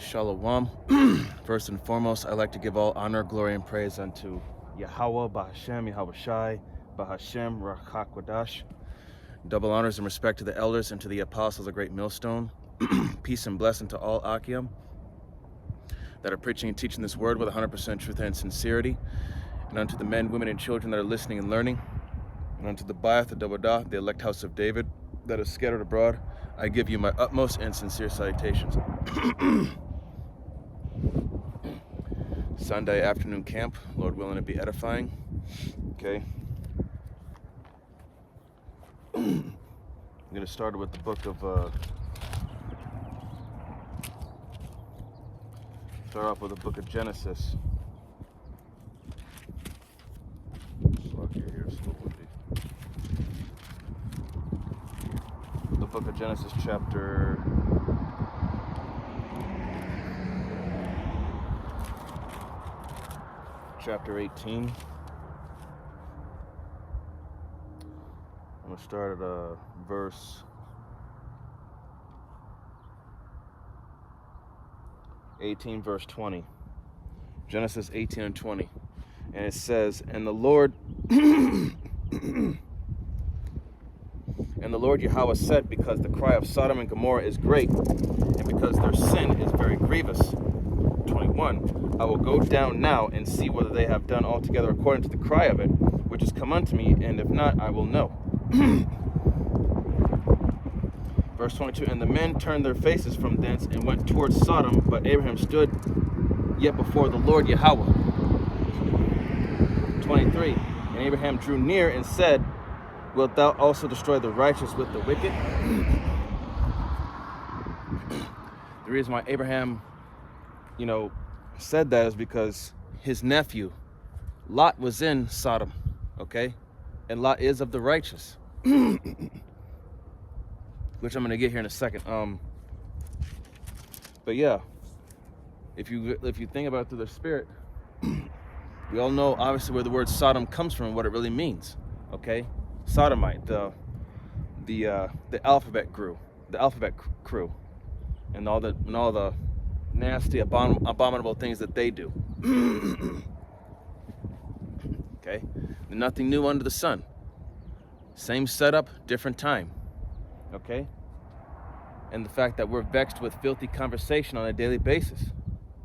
Shalom. First and foremost, I'd like to give all honor, glory, and praise unto Yahweh, Bahashem, Yahweh Shai, Bahashem, Rachakwadash. Double honors and respect to the elders and to the apostles of Great Millstone. Peace and blessing to all Akim that are preaching and teaching this word with 100% truth and sincerity. And unto the men, women, and children that are listening and learning. And unto the Bayath, the Dawadah, the elect house of David, that is scattered abroad, I give you my utmost and sincere salutations. Sunday afternoon camp, Lord willing, to be edifying. Okay. I'm going to start with the book of, start off with the book of Genesis. The book of Genesis chapter 18. I'm going to start at verse 18, verse 20. Genesis 18 and 20. And it says, And the Lord Yahweh said, because the cry of Sodom and Gomorrah is great, and because their sin is very grievous. 21. I will go down now and see whether they have done altogether according to the cry of it, which is come unto me, and if not, I will know. Verse 22. And the men turned their faces from thence and went towards Sodom, but Abraham stood yet before the Lord Yahweh. 23. And Abraham drew near and said, Wilt thou also destroy the righteous with the wicked? The reason why Abraham, said that is because his nephew, Lot, was in Sodom, okay? And Lot is of the righteous, which I'm going to get here in a second. But yeah, if you think about it through the spirit, we all know obviously where the word Sodom comes from and what it really means, okay? Sodomite, the alphabet crew, and all the nasty, abominable things that they do. Okay, nothing new under the sun. Same setup, different time. Okay, and the fact that we're vexed with filthy conversation on a daily basis.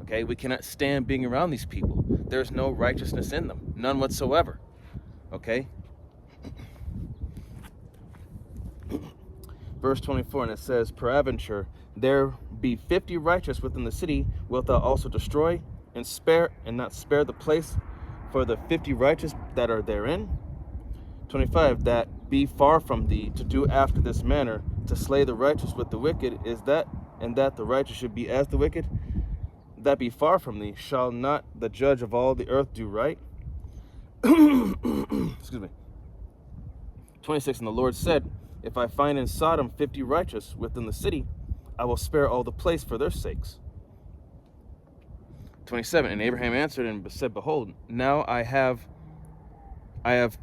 Okay, we cannot stand being around these people. There's no righteousness in them, none whatsoever. Okay. Verse 24, and it says, Peradventure, there be 50 righteous within the city, wilt thou also destroy and not spare the place for the 50 righteous that are therein? 25, that be far from thee to do after this manner, to slay the righteous with the wicked, is that, and that the righteous should be as the wicked? That be far from thee. Shall not the judge of all the earth do right? Excuse me. 26, and the Lord said, If I find in Sodom 50 righteous within the city, I will spare all the place for their sakes. 27, and Abraham answered and said, Behold, now I have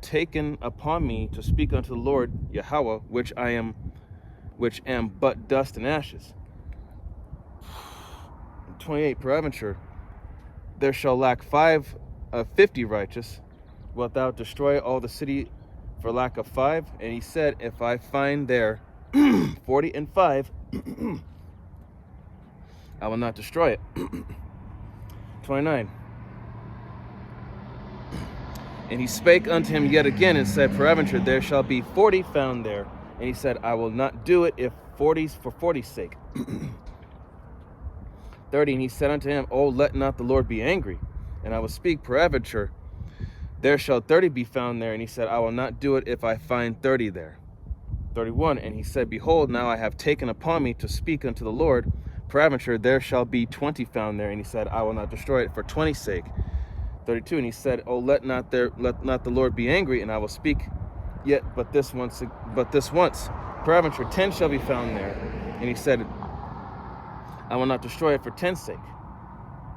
taken upon me to speak unto the Lord Yahweh, which am but dust and ashes. 28, Peradventure, there shall lack 50 righteous. Wilt thou destroy all the city for lack of 5? And he said, If I find there 40 and 5, I will not destroy it. 29. And he spake unto him yet again and said, Peradventure, there shall be 40 found there. And he said, I will not do it if 40's for 40's sake. 30. And he said unto him, Oh, let not the Lord be angry, and I will speak. Peradventure, there shall 30 be found there. And he said, I will not do it if I find 30 there. 31. And he said, Behold, now I have taken upon me to speak unto the Lord. Peradventure, there shall be 20 found there. And he said, I will not destroy it for 20's sake. 32. And he said, Oh, let not the Lord be angry, and I will speak yet but this once. Peradventure, 10 shall be found there. And he said, I will not destroy it for 10's sake.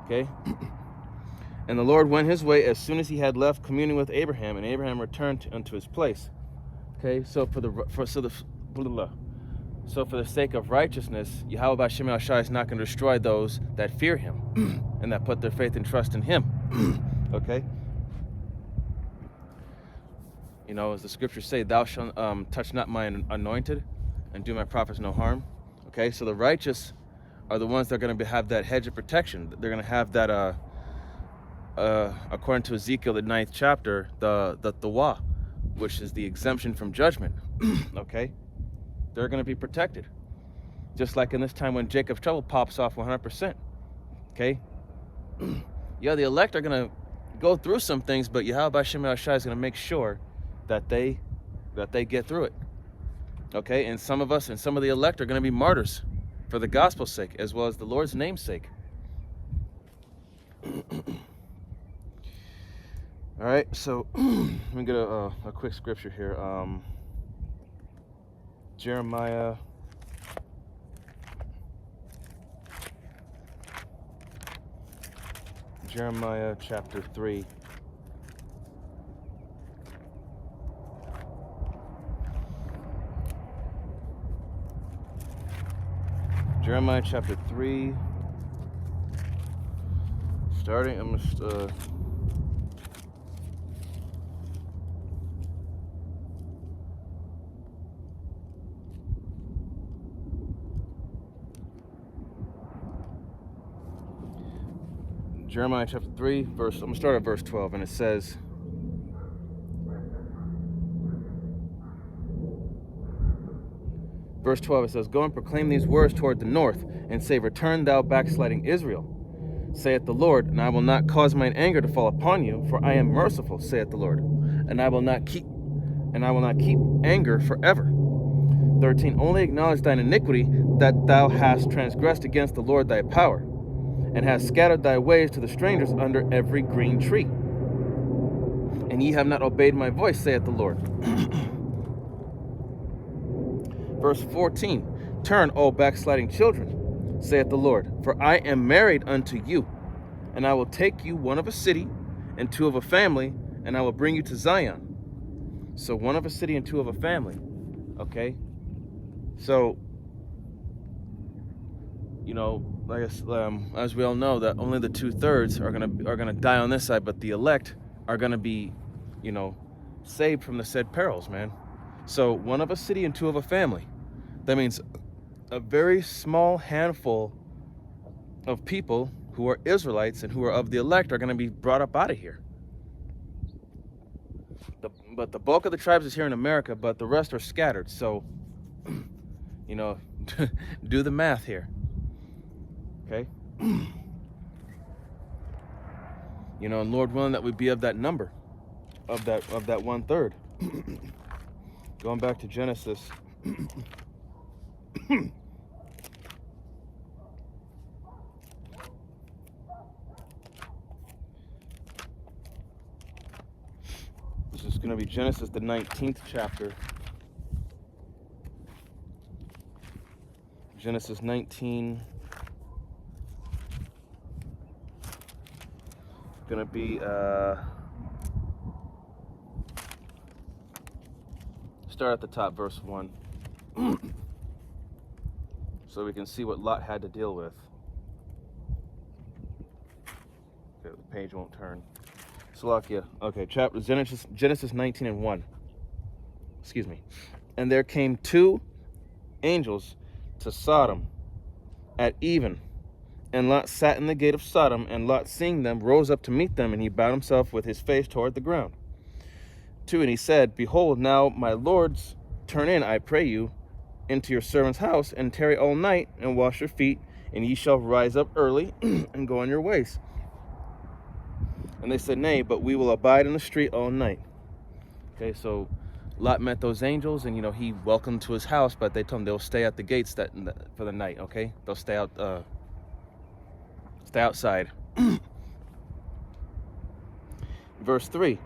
Okay. And the Lord went his way as soon as he had left communing with Abraham, and Abraham returned unto his place. Okay, so So for the sake of righteousness, Yahweh Shem Shai is not going to destroy those that fear him and that put their faith and trust in him. Okay? You know, as the scriptures say, thou shalt touch not my anointed and do my prophets no harm. Okay? So the righteous are the ones that are going to have that hedge of protection. They're going to have that, according to Ezekiel, the 9th chapter, the Tawah, which is the exemption from judgment. Okay? They're going to be protected. Just like in this time when Jacob's trouble pops off 100%. Okay? Yeah, the elect are going to go through some things, but Yahweh Shem Shai is going to make sure that they get through it. Okay? And some of us and some of the elect are going to be martyrs for the gospel's sake, as well as the Lord's name's sake. All right, so let me get a quick scripture here. Jeremiah chapter 3. Jeremiah chapter 3. Starting, I'm just Jeremiah chapter 3, I'm going to start at verse 12, and it says, verse 12, it says, go and proclaim these words toward the north, and say, return thou backsliding Israel, saith the Lord, and I will not cause mine anger to fall upon you, for I am merciful, saith the Lord, and I will not keep anger forever. 13, only acknowledge thine iniquity, that thou hast transgressed against the Lord thy power, and hast scattered thy ways to the strangers under every green tree. And ye have not obeyed my voice, saith the Lord. Verse 14, turn, O backsliding children, saith the Lord, for I am married unto you, and I will take you one of a city and two of a family, and I will bring you to Zion. So one of a city and two of a family. Okay? So, you know, like as we all know, that only the 2/3 are gonna die on this side, but the elect are gonna be, you know, saved from the said perils, man. So one of a city and two of a family. That means a very small handful of people who are Israelites and who are of the elect are gonna be brought up out of here. But the bulk of the tribes is here in America, but the rest are scattered. So, you know, do the math here. Okay? You know, and Lord willing that we be of that number, of that 1/3. Going back to Genesis. This is going to be Genesis, the 19th chapter. Genesis 19. Going to be start at the top, verse 1. So we can see what Lot had to deal with. Okay, the page won't turn. Salakia. Okay, chapter Genesis 19 and 1. Excuse me. And there came two angels to Sodom at even, and Lot sat in the gate of Sodom, and Lot, seeing them, rose up to meet them, and he bowed himself with his face toward the ground. 2, and he said, behold, now my lords, turn in, I pray you, into your servant's house, and tarry all night, and wash your feet, and ye shall rise up early, and go on your ways. And they said, nay, but we will abide in the street all night. Okay, so Lot met those angels, and, you know, he welcomed to his house, but they told him they'll stay at the gates for the night, okay? They'll stay out, stay outside. Verse 3,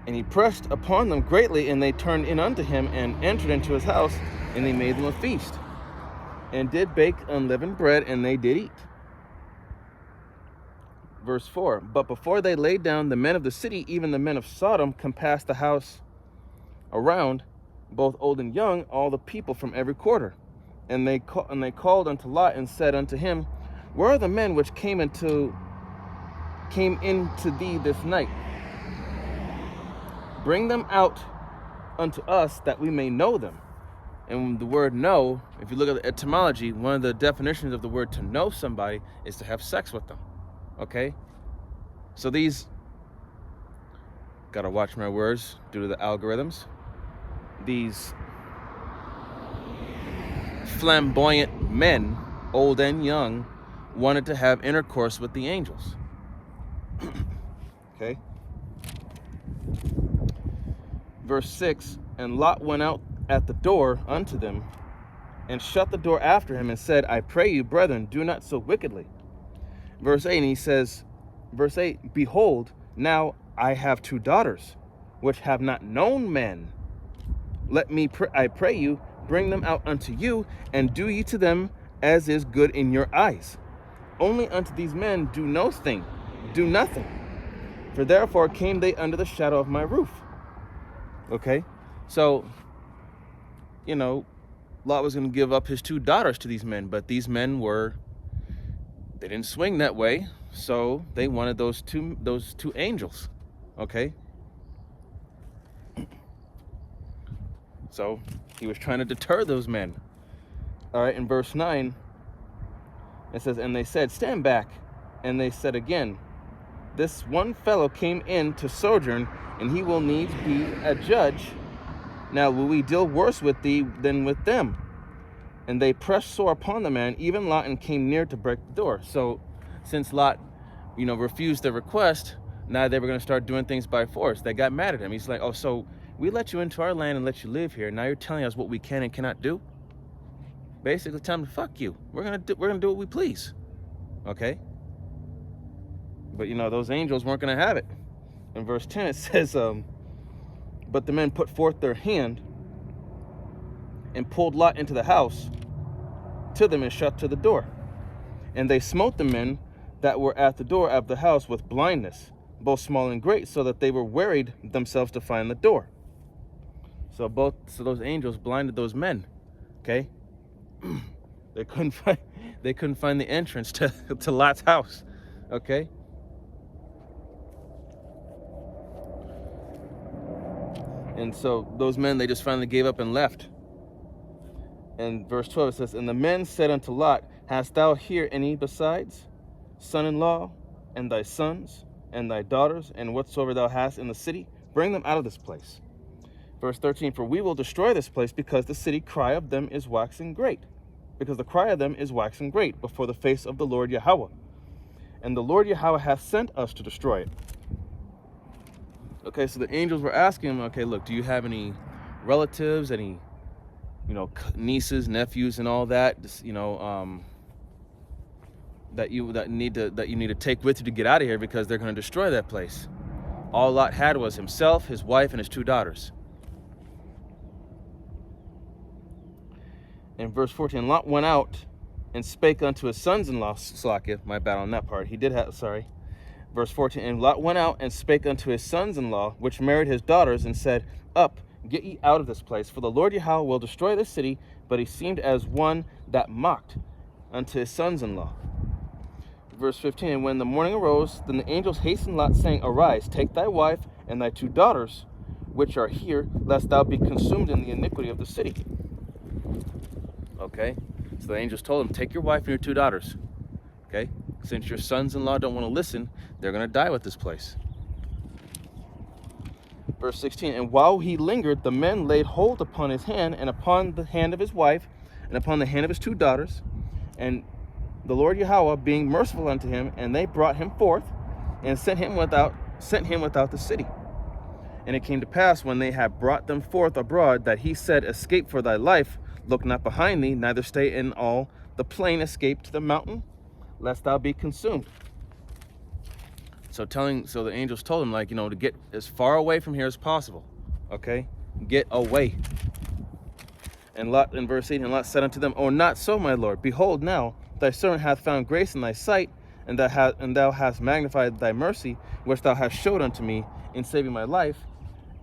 and he pressed upon them greatly, and they turned in unto him, and entered into his house, and they made them a feast, and did bake unleavened bread, and they did eat. Verse 4, but before they laid down, the men of the city, even the men of Sodom, compassed the house around, both old and young, all the people from every quarter. And they called unto Lot and said unto him, where are the men which came into thee this night? Bring them out unto us, that we may know them. And the word know, if you look at the etymology, one of the definitions of the word to know somebody is to have sex with them. Okay? So these, gotta watch my words due to the algorithms, these flamboyant men, old and young, wanted to have intercourse with the angels. Okay? Verse 6, and Lot went out at the door unto them, and shut the door after him, and said, I pray you, brethren, do not so wickedly. Verse 8, and he says, verse 8, behold, now I have 2 daughters, which have not known men. Let me, I pray you, bring them out unto you, and do ye to them as is good in your eyes. Only unto these men do nothing. For therefore came they under the shadow of my roof. Okay? So, Lot was going to give up his 2 daughters to these men, but these men they didn't swing that way, so they wanted those two angels. Okay? So he was trying to deter those men. All right, in verse 9, it says, and they said, stand back. And they said again, this one fellow came in to sojourn, and he will needs be a judge. Now will we deal worse with thee than with them? And they pressed sore upon the man, even Lot, and came near to break the door. So since Lot, refused the request, now they were going to start doing things by force. They got mad at him. He's like, oh, so we let you into our land and let you live here. Now you're telling us what we can and cannot do? Basically, tell them to fuck you. We're gonna do what we please. Okay? But those angels weren't gonna have it. In verse 10 it says, but the men put forth their hand and pulled Lot into the house to them and shut to the door. And they smote the men that were at the door of the house with blindness, both small and great, so that they were wearied themselves to find the door. So those angels blinded those men. Okay? They couldn't find the entrance to Lot's house. Okay? And so those men, they just finally gave up and left. And verse 12 it says, and the men said unto Lot, hast thou here any besides son-in-law, and thy sons, and thy daughters, and whatsoever thou hast in the city? Bring them out of this place. Verse 13, for we will destroy this place, because the city cry of them is waxing great. Because the cry of them is waxing great before the face of the Lord Yahweh. And the Lord Yahweh hath sent us to destroy it. Okay, so the angels were asking him, okay, look, do you have any relatives, any, nieces, nephews, and all that, just, that you need to take with you to get out of here, because they're going to destroy that place. All Lot had was himself, his wife, and his 2 daughters. In verse 14, Lot went out and spake unto his sons-in-law, Slakia, my bad on that part. He did have, sorry. Verse 14, and Lot went out and spake unto his sons-in-law, which married his daughters, and said, up, get ye out of this place, for the Lord Yahweh will destroy this city. But he seemed as one that mocked unto his sons-in-law. Verse 15, and when the morning arose, then the angels hastened Lot, saying, arise, take thy wife and thy 2 daughters, which are here, lest thou be consumed in the iniquity of the city. Okay, so the angels told him, take your wife and your 2 daughters. Okay, since your sons-in-law don't want to listen, they're going to die with this place. Verse 16, and while he lingered, the men laid hold upon his hand, and upon the hand of his wife, and upon the hand of his 2 daughters, and the Lord Yahweh being merciful unto him, and they brought him forth, and sent him without the city. And it came to pass, when they had brought them forth abroad, that he said, escape for thy life, look not behind thee, neither stay in all the plain, escape to the mountain, lest thou be consumed. So the angels told him, to get as far away from here as possible. Okay? Get away. And Lot, in verse 8, and Lot said unto them, oh, not so, my Lord. Behold, now thy servant hath found grace in thy sight, and thou hast magnified thy mercy, which thou hast showed unto me in saving my life.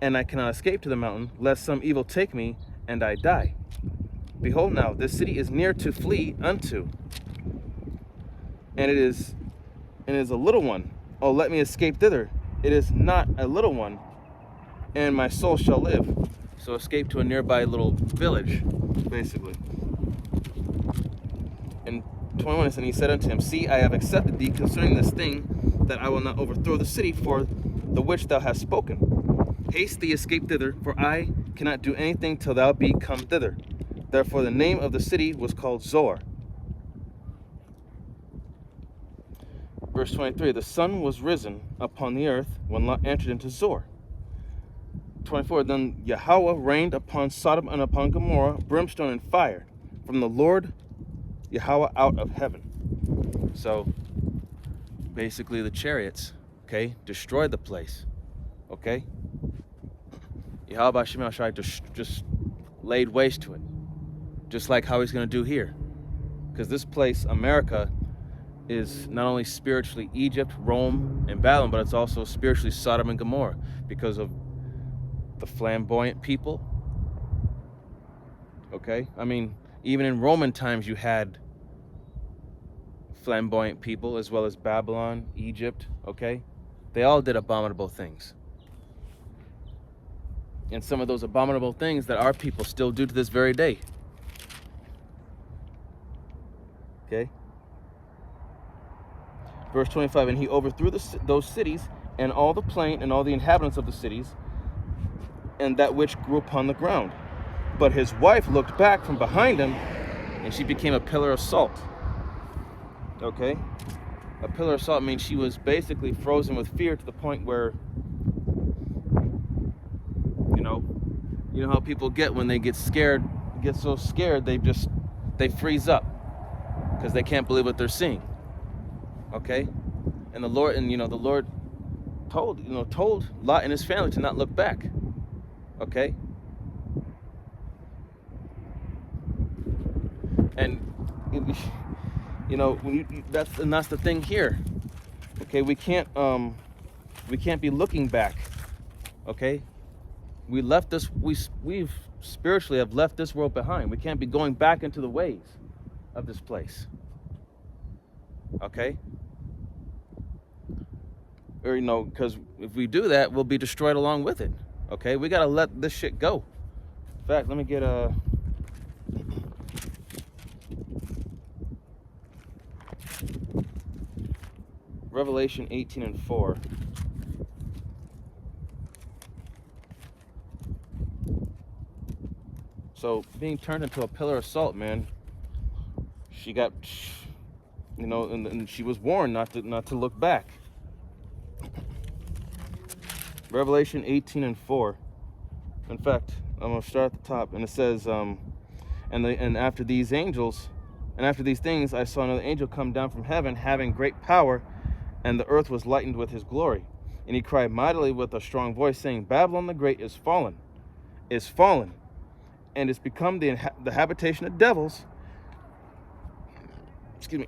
and I cannot escape to the mountain, lest some evil take me, and I die. Behold now, this city is near to flee unto, and it is a little one. Oh, let me escape thither. It is not a little one, and my soul shall live. So escape to a nearby little village, basically. And 21 is, and he said unto him, See, I have accepted thee concerning this thing, that I will not overthrow the city for the which thou hast spoken. Haste thee, escape thither, for I cannot do anything till thou be come thither. Therefore the name of the city was called Zoar. Verse 23, the sun was risen upon the earth when Lot entered into Zoar. 24, then Yahweh rained upon Sodom and upon Gomorrah brimstone and fire from the Lord Yahweh out of heaven. So basically the chariots, okay, destroyed the place, okay? Yahweh B'Shem Shai just laid waste to it, just like how he's going to do here. Because this place, America, is not only spiritually Egypt, Rome, and Babylon, but it's also spiritually Sodom and Gomorrah because of the flamboyant people. Okay? I mean, even in Roman times you had flamboyant people as well as Babylon, Egypt, okay? They all did abominable things. And some of those abominable things that our people still do to this very day. Okay? Verse 25, and he overthrew those cities, and all the plain, and all the inhabitants of the cities, and that which grew upon the ground. But his wife looked back from behind him, and she became a pillar of salt. Okay? A pillar of salt means she was basically frozen with fear to the point where, you know how people get when they get scared, get so scared, they freeze up because they can't believe what they're seeing. Okay, and the Lord told Lot and his family to not look back. Okay, and that's the thing here. Okay, we can't be looking back. Okay, we've spiritually have left this world behind. We can't be going back into the ways of this place. Okay. Or, because if we do that, we'll be destroyed along with it. Okay, we gotta let this shit go. In fact, let me get Revelation 18:4. So being turned into a pillar of salt, man, she got, and she was warned not to look back. Revelation 18:4. In fact, I'm going to start at the top, and it says, and after these things, I saw another angel come down from heaven, having great power, and the earth was lightened with his glory. And he cried mightily with a strong voice, saying, Babylon the Great is fallen, and is become the habitation of devils,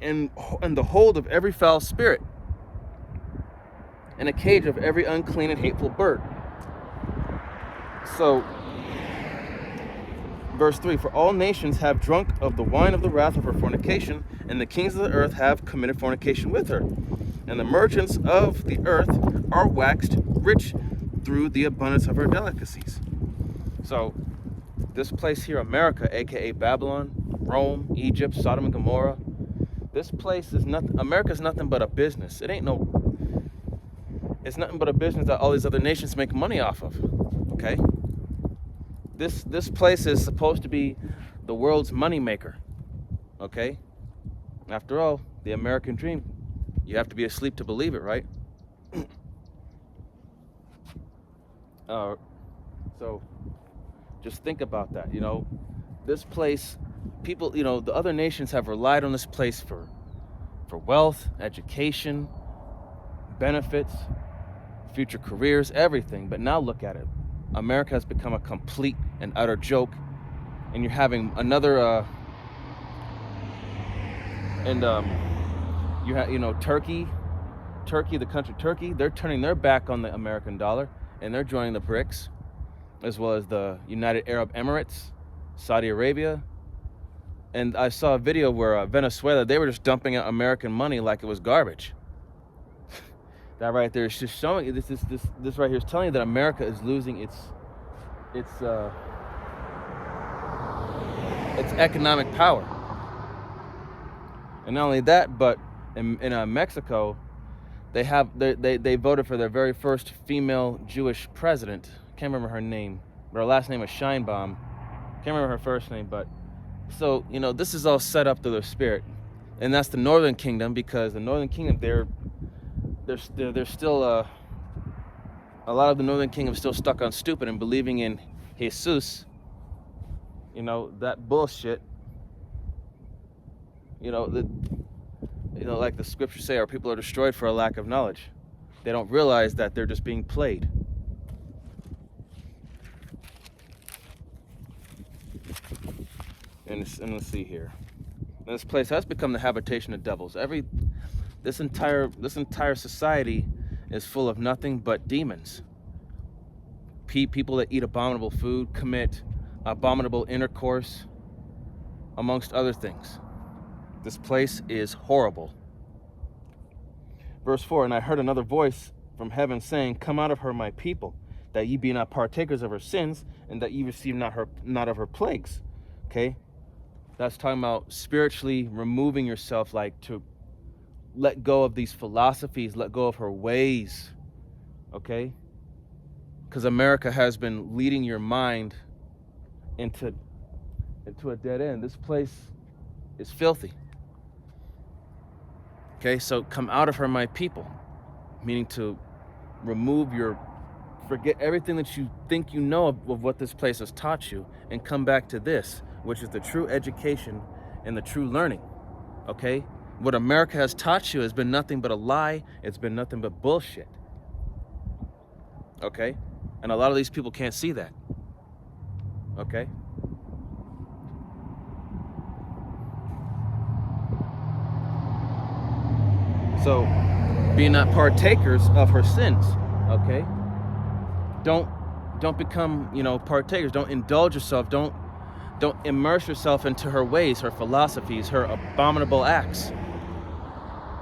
and the hold of every foul spirit, and a cage of every unclean and hateful bird. So, verse 3, for all nations have drunk of the wine of the wrath of her fornication, and the kings of the earth have committed fornication with her. And the merchants of the earth are waxed rich through the abundance of her delicacies. So, this place here, America, aka Babylon, Rome, Egypt, Sodom and Gomorrah, this place is nothing. America's nothing but a business. It's nothing but a business that all these other nations make money off of. Okay? This place is supposed to be the world's money maker. Okay? After all, the American dream. You have to be asleep to believe it, right? So just think about that. This place, people, the other nations have relied on this place for wealth, education, benefits, future careers, everything. But now look at it. America has become a complete and utter joke, and you're having another you have Turkey, the country Turkey, they're turning their back on the American dollar, and they're joining the BRICS. as well as the United Arab Emirates, Saudi Arabia. And I saw a video where Venezuela, they were just dumping out American money like it was garbage. That right there is just showing, this right here is telling you that America is losing its economic power. And not only that, but in Mexico, they voted for their very first female Jewish president. Can't remember her name, but her last name was Scheinbaum. Can't remember her first name, but so this is all set up through their spirit, and that's the Northern Kingdom, because the Northern Kingdom they're still a lot of the Northern Kingdom is still stuck on stupid and believing in Jesus. That bullshit. Like the scriptures say, our people are destroyed for a lack of knowledge. They don't realize that they're just being played. And let's see here. This place has become the habitation of devils. This entire society is full of nothing but demons. People that eat abominable food, commit abominable intercourse, amongst other things. This place is horrible. Verse 4, and I heard another voice from heaven saying, come out of her, my people, that ye be not partakers of her sins, and that ye receive not of her plagues. Okay? That's talking about spiritually removing yourself, like to let go of these philosophies, let go of her ways. Okay? Because America has been leading your mind into a dead end. This place is filthy. Okay, so come out of her, my people, meaning to forget everything that you think you know of what this place has taught you, and come back to this, which is the true education and the true learning. Okay, what America has taught you has been nothing but a lie. It's been nothing but bullshit. Okay, and a lot of these people can't see that. Okay. So, be not partakers of her sins, okay? Don't become, partakers. Don't indulge yourself. Don't immerse yourself into her ways, her philosophies, her abominable acts.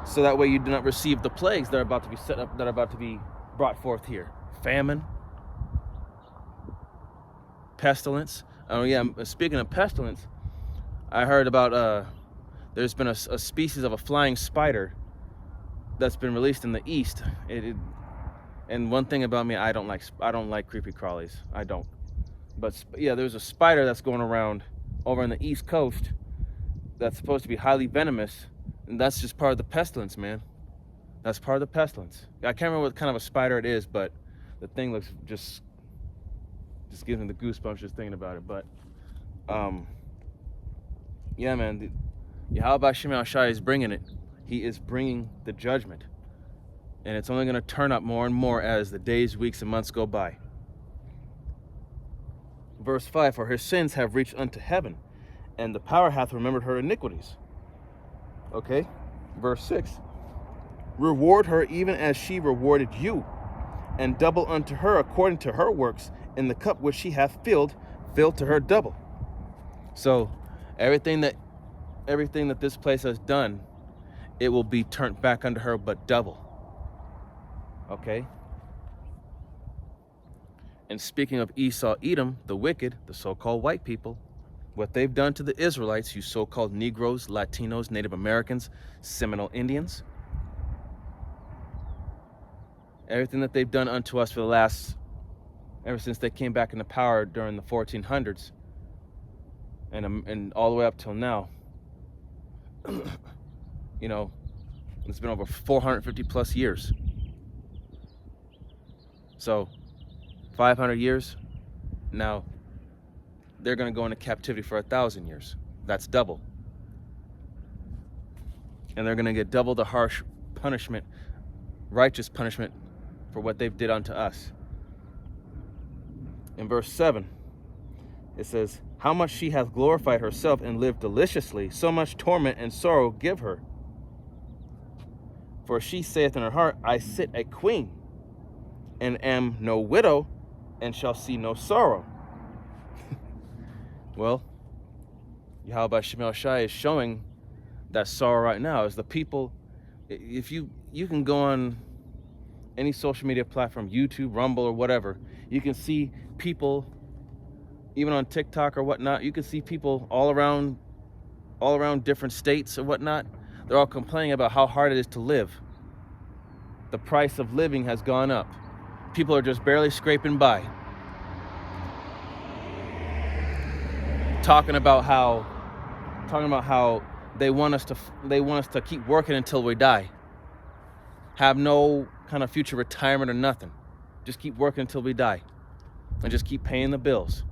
So that way you do not receive the plagues that are about to be set up, that are about to be brought forth here. Famine, pestilence. Oh yeah, speaking of pestilence, I heard about there's been a species of a flying spider that's been released in the east. And one thing about me, I don't like creepy crawlies. I don't. But yeah, there's a spider that's going around over on the east coast that's supposed to be highly venomous, and that's just part of the pestilence, man. That's part of the pestilence. I can't remember what kind of a spider it is, but the thing looks just gives me the goosebumps just thinking about it. But yeah, man, Yahweh Shemel Shai is bringing it. He is bringing the judgment. And it's only going to turn up more and more as the days, weeks, and months go by. Verse 5, for her sins have reached unto heaven, and the power hath remembered her iniquities. Okay? Verse 6, reward her even as she rewarded you, and double unto her according to her works, in the cup which she hath filled to her double. So everything that this place has done, it will be turned back unto her, but double. Okay? And speaking of Esau, Edom, the wicked, the so-called white people, what they've done to the Israelites, you so-called Negroes, Latinos, Native Americans, Seminole Indians, everything that they've done unto us for the last, ever since they came back into power during the 1400s, and all the way up till now, it's been over 450 plus years. So 500 years, now they're going to go into captivity for 1,000 years. That's double. And they're going to get double the harsh punishment, righteous punishment, for what they've did unto us. In verse 7, it says, how much she hath glorified herself and lived deliciously, so much torment and sorrow give her. For she saith in her heart, I sit a queen, and am no widow, and shall see no sorrow. Well, Yahweh Shemel Shai is showing that sorrow right now. As the people, if you can go on any social media platform, YouTube, Rumble, or whatever, you can see people, even on TikTok or whatnot, you can see people all around different states or whatnot. They're all complaining about how hard it is to live. The price of living has gone up. People are just barely scraping by. Talking about how they want us to keep working until we die. Have no kind of future retirement or nothing. Just keep working until we die. And just keep paying the bills.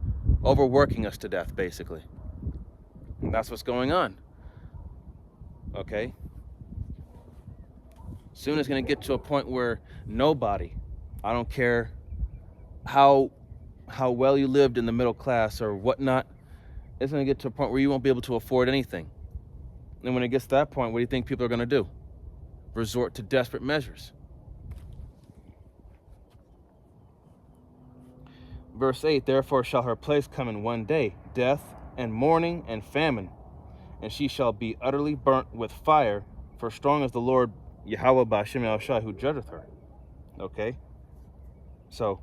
Overworking us to death, basically. And that's what's going on. Okay? Soon it's going to get to a point where nobody, I don't care how well you lived in the middle class or whatnot, it's going to get to a point where you won't be able to afford anything. And when it gets to that point, what do you think people are going to do? Resort to desperate measures. Verse 8, therefore shall her place come in one day, death and mourning and famine, and she shall be utterly burnt with fire, for strong is the Lord Yahweh Ba'Shem El Shai who judgeth her. Okay? So,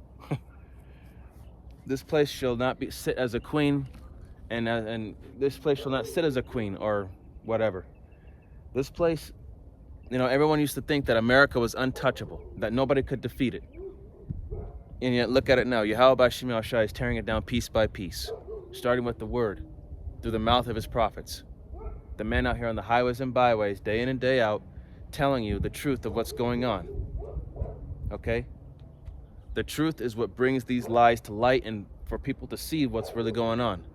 this place shall not sit as a queen, and this place shall not sit as a queen, or whatever. This place, everyone used to think that America was untouchable, that nobody could defeat it. And yet, look at it now. Yahweh Ba'Shem El Shai is tearing it down piece by piece, starting with the word, through the mouth of his prophets. The men out here on the highways and byways, day in and day out, telling you the truth of what's going on. Okay? The truth is what brings these lies to light, and for people to see what's really going on.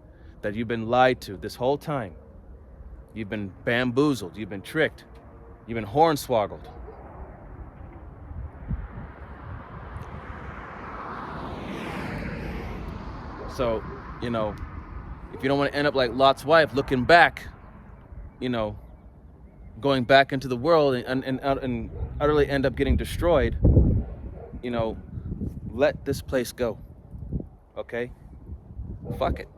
That you've been lied to this whole time. You've been bamboozled. You've been tricked. You've been hornswoggled. So, if you don't want to end up like Lot's wife, looking back, going back into the world and utterly end up getting destroyed, let this place go. Okay? Fuck it.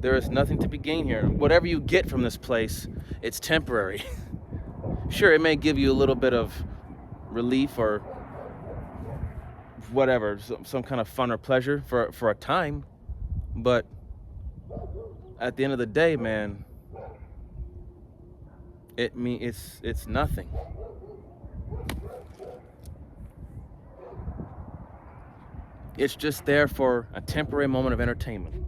There is nothing to be gained here. Whatever you get from this place, it's temporary. Sure, it may give you a little bit of relief or whatever, some kind of fun or pleasure for a time, but at the end of the day, man, it's nothing. It's just there for a temporary moment of entertainment.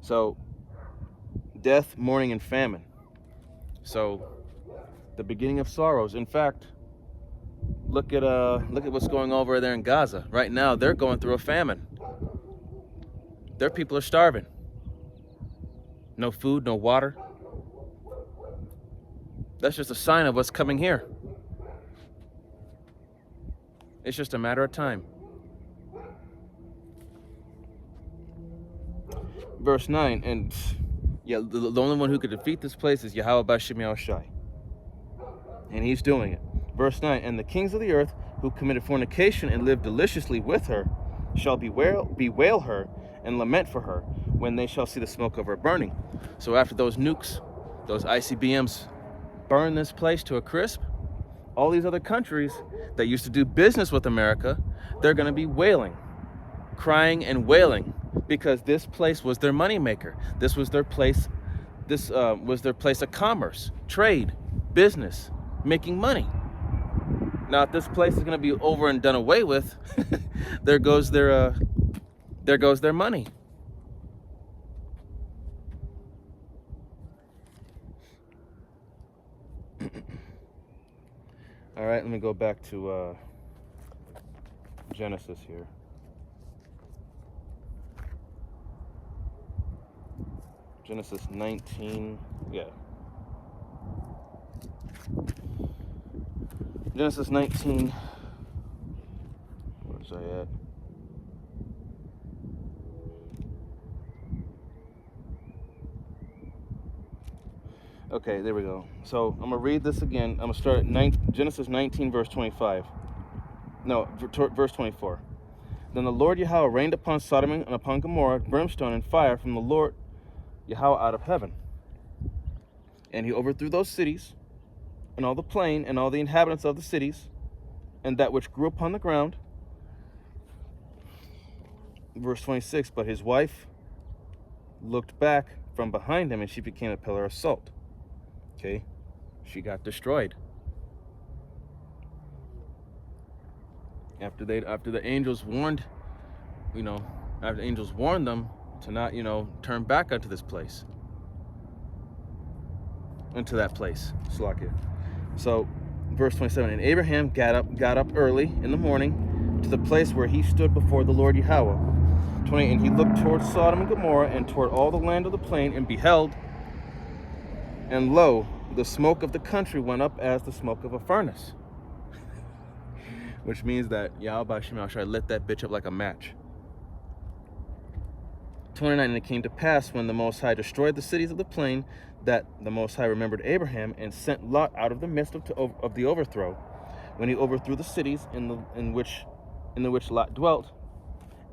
So, death, mourning, and famine. So, the beginning of sorrows. In fact, look at what's going on over there in Gaza. Right now, they're going through a famine. Their people are starving. No food, no water. That's just a sign of what's coming here. It's just a matter of time. Verse 9, and the only one who could defeat this place is Yahweh Ba'Shem El Shai. And he's doing it. Verse 9, and the kings of the earth who committed fornication and lived deliciously with her shall bewail her and lament for her when they shall see the smoke of her burning. So after those nukes, those ICBMs burn this place to a crisp, all these other countries that used to do business with America, they're going to be wailing, crying and wailing, because this place was their moneymaker. This was their place. This was their place of commerce, trade, business, making money. Now, if this place is going to be over and done away with, there goes their money. All right, let me go back to Genesis here. Genesis 19, yeah. Genesis 19, where's I at? Okay, there we go. So I'm going to read this again. I'm going to start at Genesis 19, verse 25. No, verse 24. Then the Lord Yahweh rained upon Sodom and upon Gomorrah brimstone and fire from the Lord Yahweh out of heaven. And he overthrew those cities, and all the plain, and all the inhabitants of the cities, and that which grew upon the ground. Verse 26, but his wife looked back from behind him, and she became a pillar of salt. Okay, she got destroyed. After the angels warned, after the angels warned them to not, turn back unto this place. Into that place. Slakia. So, verse 27, and Abraham got up early in the morning to the place where he stood before the Lord Yahweh. 20, and he looked toward Sodom and Gomorrah and toward all the land of the plain, and beheld, and lo, the smoke of the country went up as the smoke of a furnace. Which means that Yahweh Shemel lit that bitch up like a match. 29, and it came to pass when the Most High destroyed the cities of the plain, that the Most High remembered Abraham and sent Lot out of the midst of the overthrow, when he overthrew the cities in which Lot dwelt.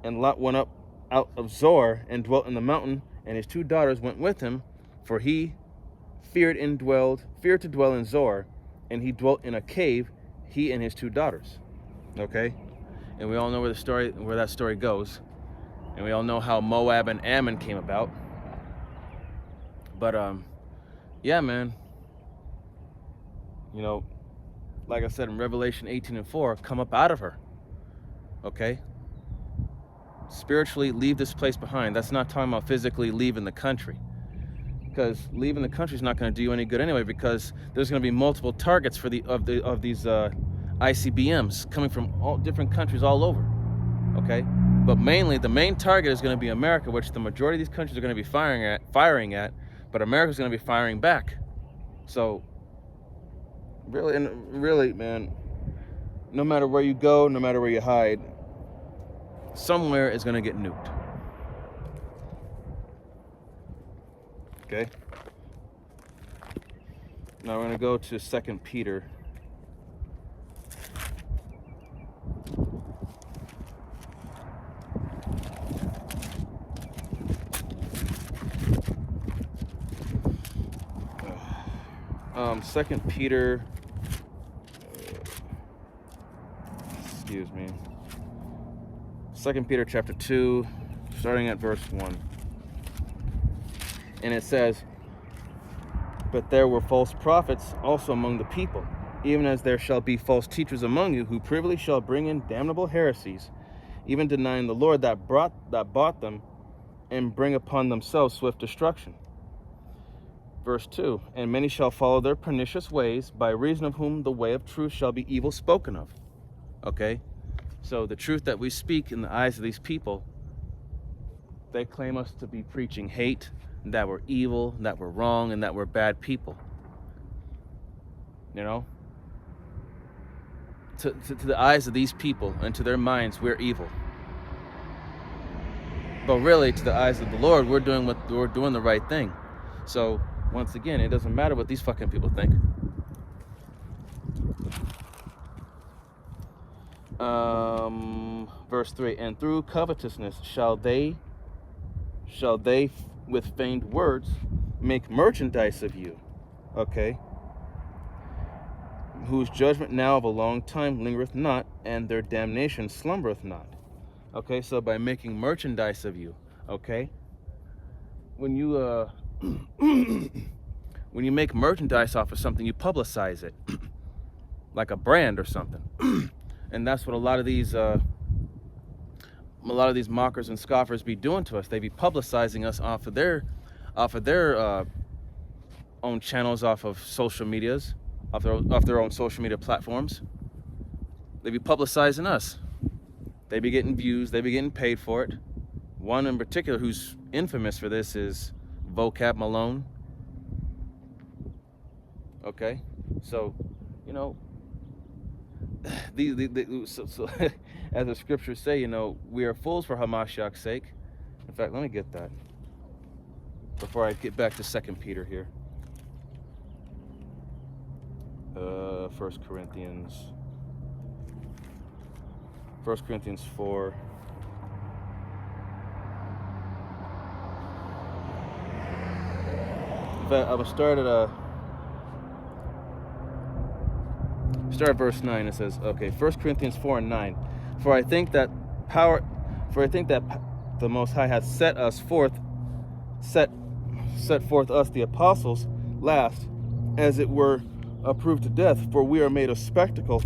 And Lot went up out of Zoar and dwelt in the mountain, and his 2 daughters went with him, for he feared to dwell in Zoar, and he dwelt in a cave, he and his 2 daughters. Okay, and we all know where that story goes, and we all know how Moab and Ammon came about. But yeah, man, like I said in Revelation 18:4, come up out of her. Okay, spiritually leave this place behind. That's not talking about physically leaving the country, because leaving the country is not going to do you any good anyway, because there's going to be multiple targets for these ICBMs coming from all different countries all over. Okay, but mainly the main target is going to be America, which the majority of these countries are going to be firing at, but America's going to be firing back. So really, man, no matter where you go, no matter where you hide, somewhere is going to get nuked. Okay, now we're going to go to 2 Peter. Second Peter, excuse me, 2 Peter chapter 2, starting at verse 1. And it says, but there were false prophets also among the people, even as there shall be false teachers among you, who privily shall bring in damnable heresies, even denying the Lord that bought them, and bring upon themselves swift destruction. Verse 2, and many shall follow their pernicious ways, by reason of whom the way of truth shall be evil spoken of. Okay, so the truth that we speak in the eyes of these people, they claim us to be preaching hate, that we're evil, that we're wrong, and that we're bad people. To the eyes of these people and to their minds, we're evil. But really, to the eyes of the Lord, we're doing the right thing. So once again, it doesn't matter what these fucking people think. Verse 3, and through covetousness shall they with feigned words make merchandise of you. Okay, whose judgment now of a long time lingereth not, and their damnation slumbereth not. Okay, so by making merchandise of you, okay, when you when you make merchandise off of something, you publicize it like a brand or something. And that's what a lot of these mockers and scoffers be doing to us. They be publicizing us off of their own channels, off of social medias, off their own social media platforms. They be publicizing us. They be getting views. They be getting paid for it. One in particular who's infamous for this is Vocab Malone. Okay, so so as the scriptures say, we are fools for Hamashiach's sake. In fact, let me get that before I get back to 2 Peter here. 1 Corinthians. 1 Corinthians 4. In fact, I will start at verse 9. It says, okay, 1 Corinthians 4 and 9. For I think that the Most High hath set forth us the apostles last, as it were approved to death, for we are made a spectacle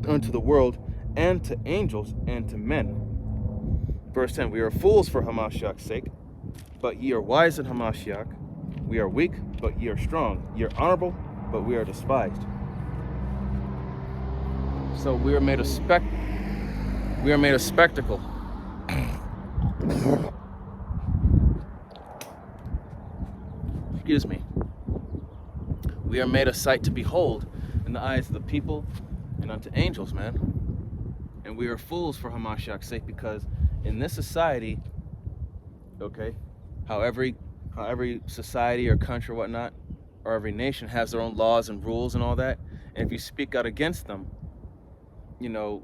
unto the world, and to angels, and to men. Verse 10, we are fools for Hamashiach's sake, but ye are wise in Hamashiach. We are weak, but ye are strong. Ye are honorable, but we are despised. So we are made a spectacle. Excuse me. We are made a sight to behold in the eyes of the people and unto angels, man. And we are fools for Hamashiach's sake, because in this society, okay, how every society or country or whatnot, or every nation has their own laws and rules and all that, and if you speak out against them, you know,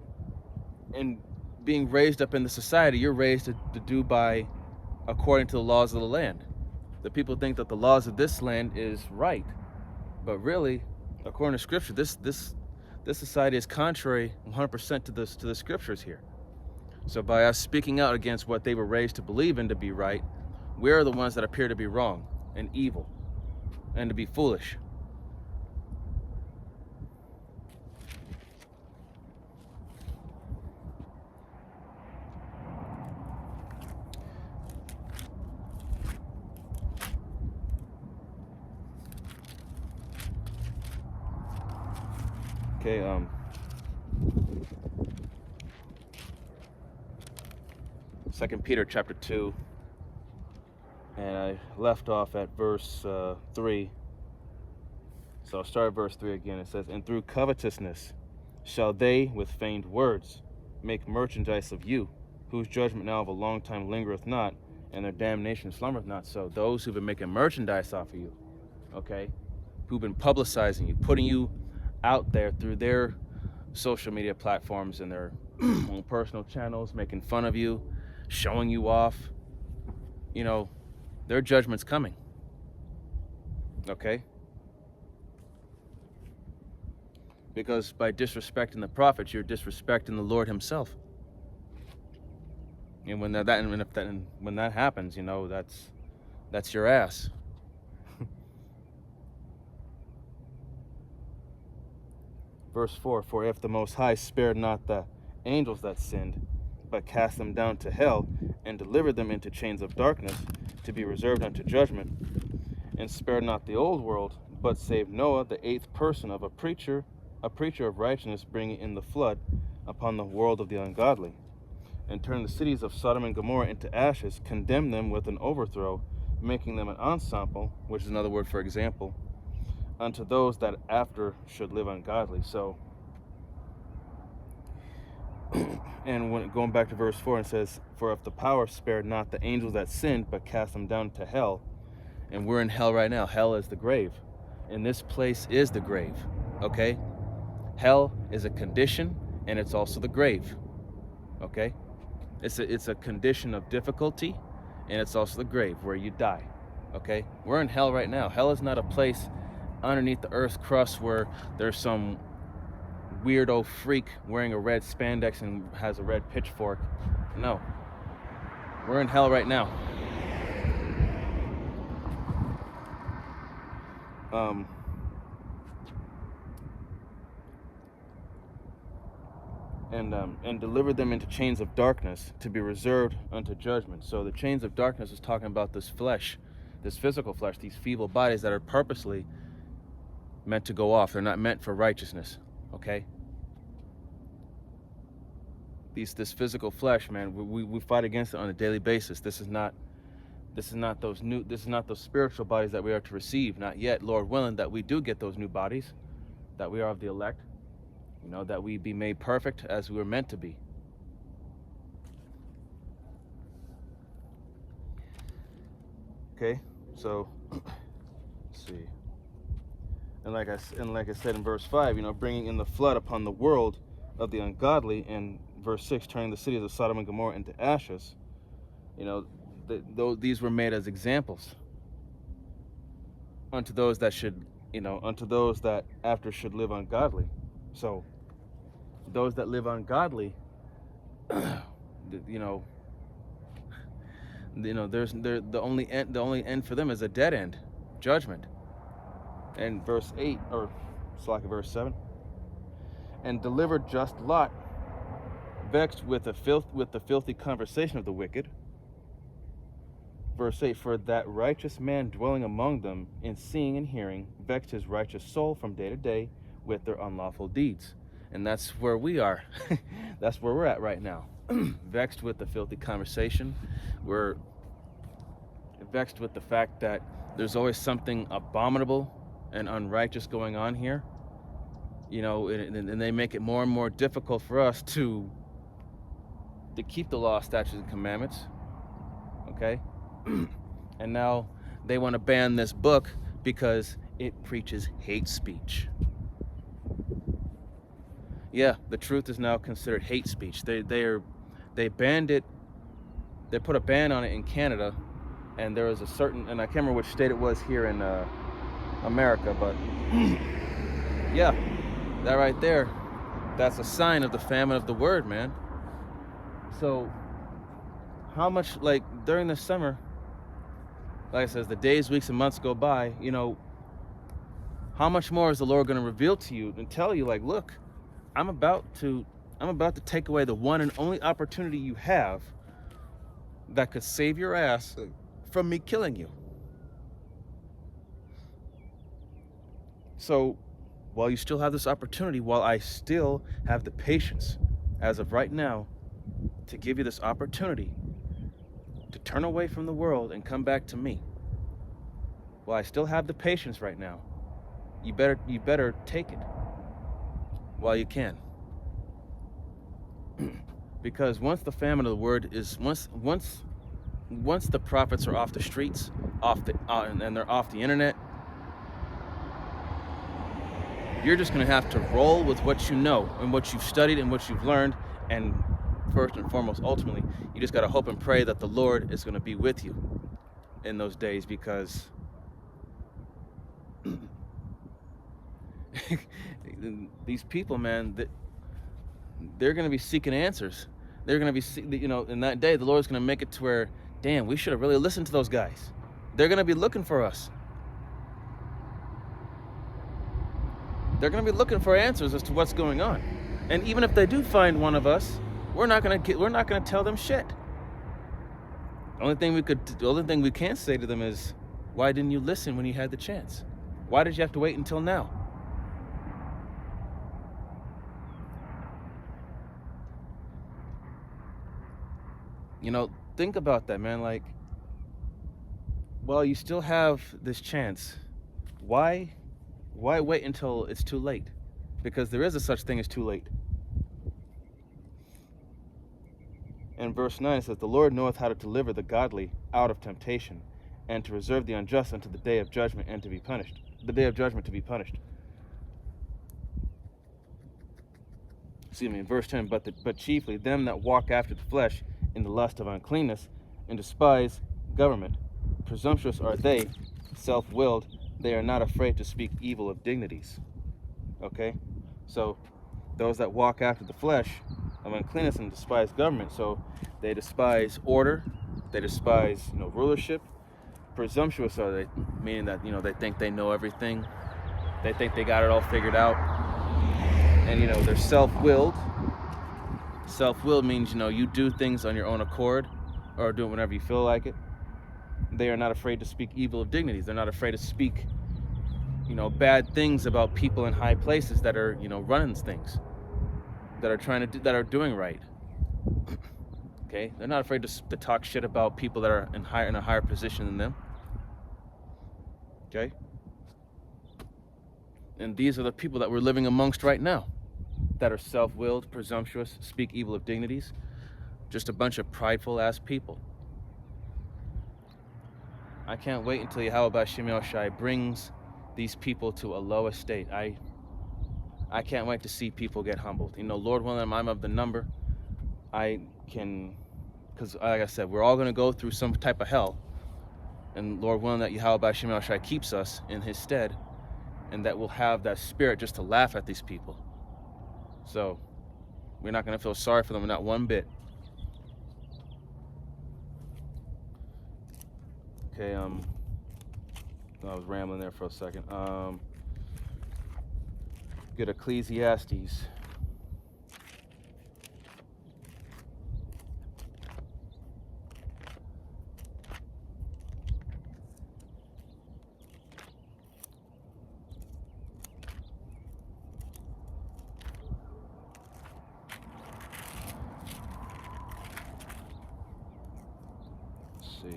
and being raised up in the society, you're raised to do by according to the laws of the land. The people think that the laws of this land is right, but really, according to Scripture, this society is contrary 100% to the Scriptures here. So by us speaking out against what they were raised to believe in to be right, we're the ones that appear to be wrong and evil and to be foolish. Okay, 2 Peter chapter 2, and I left off at verse 3. So I'll start at verse 3 again. It says, and through covetousness shall they with feigned words make merchandise of you, whose judgment now of a long time lingereth not, and their damnation slumbereth not. So those who've been making merchandise off of you, okay, who've been publicizing you, putting you out there through their social media platforms and their own personal channels, making fun of you, showing you off, you know, their judgment's coming. Okay? Because by disrespecting the prophets, you're disrespecting the Lord himself. And when that happens, you know, that's your ass. Verse 4, for if the Most High spared not the angels that sinned, but cast them down to hell, and delivered them into chains of darkness, to be reserved unto judgment, and spared not the old world, but saved Noah, the eighth person, of a preacher of righteousness, bringing in the flood upon the world of the ungodly, and turned the cities of Sodom and Gomorrah into ashes, condemned them with an overthrow, making them an ensample, which is another word for example, unto those that after should live ungodly. So, and when going back to verse 4, it says, for if the power spared not the angels that sinned, but cast them down to hell. And we're in hell right now. Hell is the grave, and this place is the grave. Okay, hell is a condition, and it's also the grave. Okay, it's a condition of difficulty, and it's also the grave where you die. Okay, we're in hell right now. Hell is not a place underneath the earth's crust where there's some weirdo freak wearing a red spandex and has a red pitchfork. No, we're in hell right now. And delivered them into chains of darkness, to be reserved unto judgment. So the chains of darkness is talking about this flesh, this physical flesh, these feeble bodies that are purposely meant to go off. They're not meant for righteousness. Okay, this physical flesh, man, we fight against it on a daily basis. This is not those spiritual bodies that we are to receive. Not yet, Lord willing, that we do get those new bodies, that we are of the elect, you know, that we be made perfect as we were meant to be. Okay, so let's see. And like I said in verse 5, you know, bringing in the flood upon the world of the ungodly, and verse 6, turning the cities of Sodom and Gomorrah into ashes. You know, these were made as examples unto those that should, unto those that after should live ungodly. So those that live ungodly, there's the only end for them is a dead end, judgment. And verse 8, or verse 7, and delivered just Lot, vexed with the filthy conversation of the wicked. Verse 8, for that righteous man dwelling among them in seeing and hearing vexed his righteous soul from day to day with their unlawful deeds. And that's where we are. That's where we're at right now. Vexed with the filthy conversation. We're vexed with the fact that there's always something abominable and unrighteous going on here. And they make it more and more difficult for us to keep the law, statutes, and commandments. Okay? And now they want to ban this book because it preaches hate speech. Yeah, the truth is now considered hate speech. They banned it. They put a ban on it in Canada, and there was a certain, and I can't remember which state it was here in America, but yeah, that right there, that's a sign of the famine of the word, man. So how much, during the summer, like I said, as the days, weeks, and months go by, how much more is the Lord going to reveal to you and tell you, look, I'm about to take away the one and only opportunity you have that could save your ass from me killing you. So while you still have this opportunity, while I still have the patience as of right now to give you this opportunity to turn away from the world and come back to me, while I still have the patience right now, you better take it while you can. Because once the famine of the word is, once the prophets are off the streets, and they're off the internet, you're just going to have to roll with what you know and what you've studied and what you've learned. And first and foremost, ultimately, you just got to hope and pray that the Lord is going to be with you in those days, because these people, man, they're going to be seeking answers. They're going to be, in that day, the Lord's going to make it to where, damn, we should have really listened to those guys. They're going to be looking for us. They're going to be looking for answers as to what's going on. And even if they do find one of us, we're not going to tell them shit. The only thing we can say to them is, why didn't you listen when you had the chance? Why did you have to wait until now? Think about that, man. While you still have this chance, why wait until it's too late? Because there is a such thing as too late. In verse 9 it says, the Lord knoweth how to deliver the godly out of temptation, and to reserve the unjust unto the day of judgment and to be punished. The day of judgment to be punished. In verse 10, but chiefly them that walk after the flesh in the lust of uncleanness, and despise government. Presumptuous are they, self-willed, they are not afraid to speak evil of dignities. Okay? So those that walk after the flesh of uncleanness and despise government, so they despise order, they despise rulership. Presumptuous are they, meaning that they think they know everything, they think they got it all figured out, and they're self-willed. Self-willed means you do things on your own accord, or do it whenever you feel like it. They are not afraid to speak evil of dignities. They're not afraid to speak bad things about people in high places that are running things, that are doing right. Okay, they're not afraid to talk shit about people that are in a higher position than them. Okay, and these are the people that we're living amongst right now, that are self-willed, presumptuous, speak evil of dignities. Just a bunch of prideful ass people. I can't wait until Yahweh Shemel Shai brings these people to a low estate. I can't wait to see people get humbled. Lord willing, I'm of the number. I can, because like I said, we're all going to go through some type of hell. And Lord willing that Yahweh B'Shem Yahushua keeps us in his stead, and that we'll have that spirit just to laugh at these people. So we're not going to feel sorry for them, not one bit. Okay, I was rambling there for a second. Get Ecclesiastes. Let's see.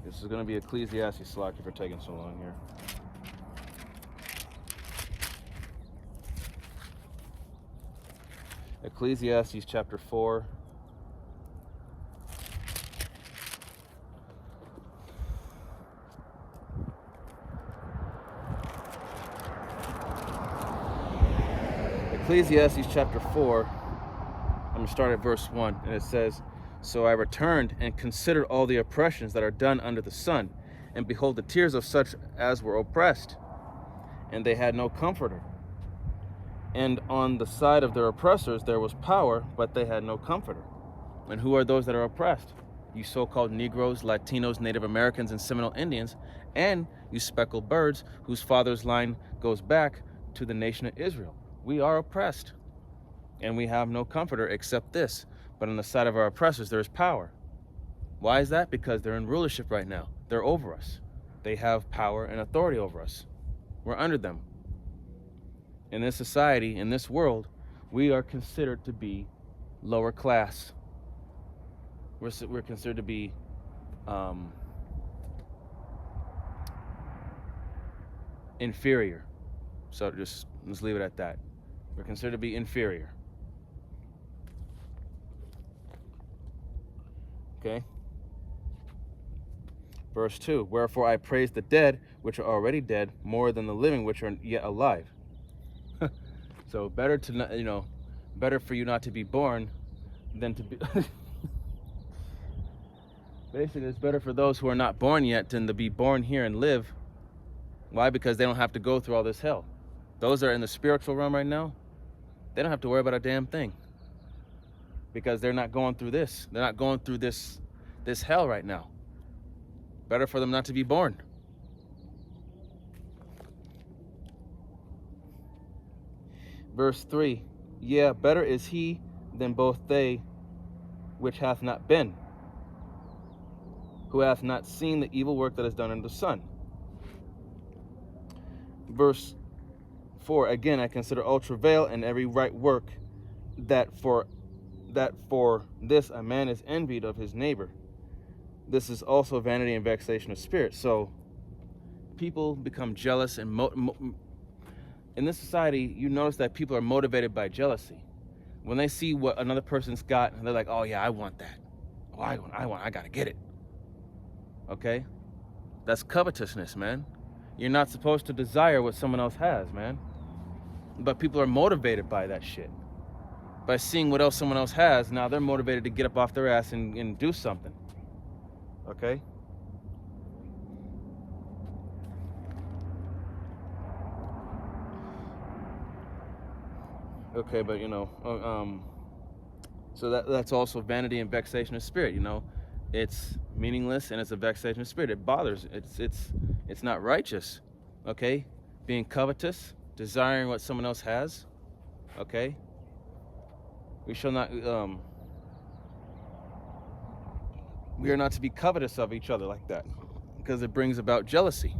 This is going to be Ecclesiastes, Slack, if you're taking so long here. Ecclesiastes chapter 4. Ecclesiastes chapter 4. I'm going to start at verse 1, and it says, "So I returned and considered all the oppressions that are done under the sun, and behold, the tears of such as were oppressed, and they had no comforter. And on the side of their oppressors there was power, but they had no comforter." And who are those that are oppressed? You so-called Negroes, Latinos, Native Americans, and Seminole Indians, and you speckled birds whose father's line goes back to the nation of Israel. We are oppressed, and we have no comforter except this. But on the side of our oppressors there is power. Why is that? Because they're in rulership right now. They're over us. They have power and authority over us. We're under them. In this society, in this world, we are considered to be lower class. We're considered to be inferior. So just let's leave it at that. We're considered to be inferior. Okay? Verse 2, "Wherefore I praise the dead, which are already dead, more than the living, which are yet alive." So better to, better for you not to be born than to be... Basically, it's better for those who are not born yet than to be born here and live. Why? Because they don't have to go through all this hell. Those that are in the spiritual realm right now, they don't have to worry about a damn thing. Because they're not going through this. They're not going through this hell right now. Better for them not to be born. Verse 3, "Yea, better is he than both they which hath not been, who hath not seen the evil work that is done under the sun." Verse 4, "Again, I consider all travail and every right work, that for this a man is envied of his neighbor. This is also vanity and vexation of spirit." So people become jealous, and in this society, you notice that people are motivated by jealousy. When they see what another person's got, and they're like, "Oh yeah, I want that. Oh, I gotta get it." Okay? That's covetousness, man. You're not supposed to desire what someone else has, man. But people are motivated by that shit. By seeing what else someone else has, now they're motivated to get up off their ass and do something. Okay? Okay, but so that's also vanity and vexation of spirit. It's meaningless and it's a vexation of spirit. It bothers. It's not righteous. Okay, being covetous, desiring what someone else has. Okay, we shall not. We are not to be covetous of each other like that, because it brings about jealousy.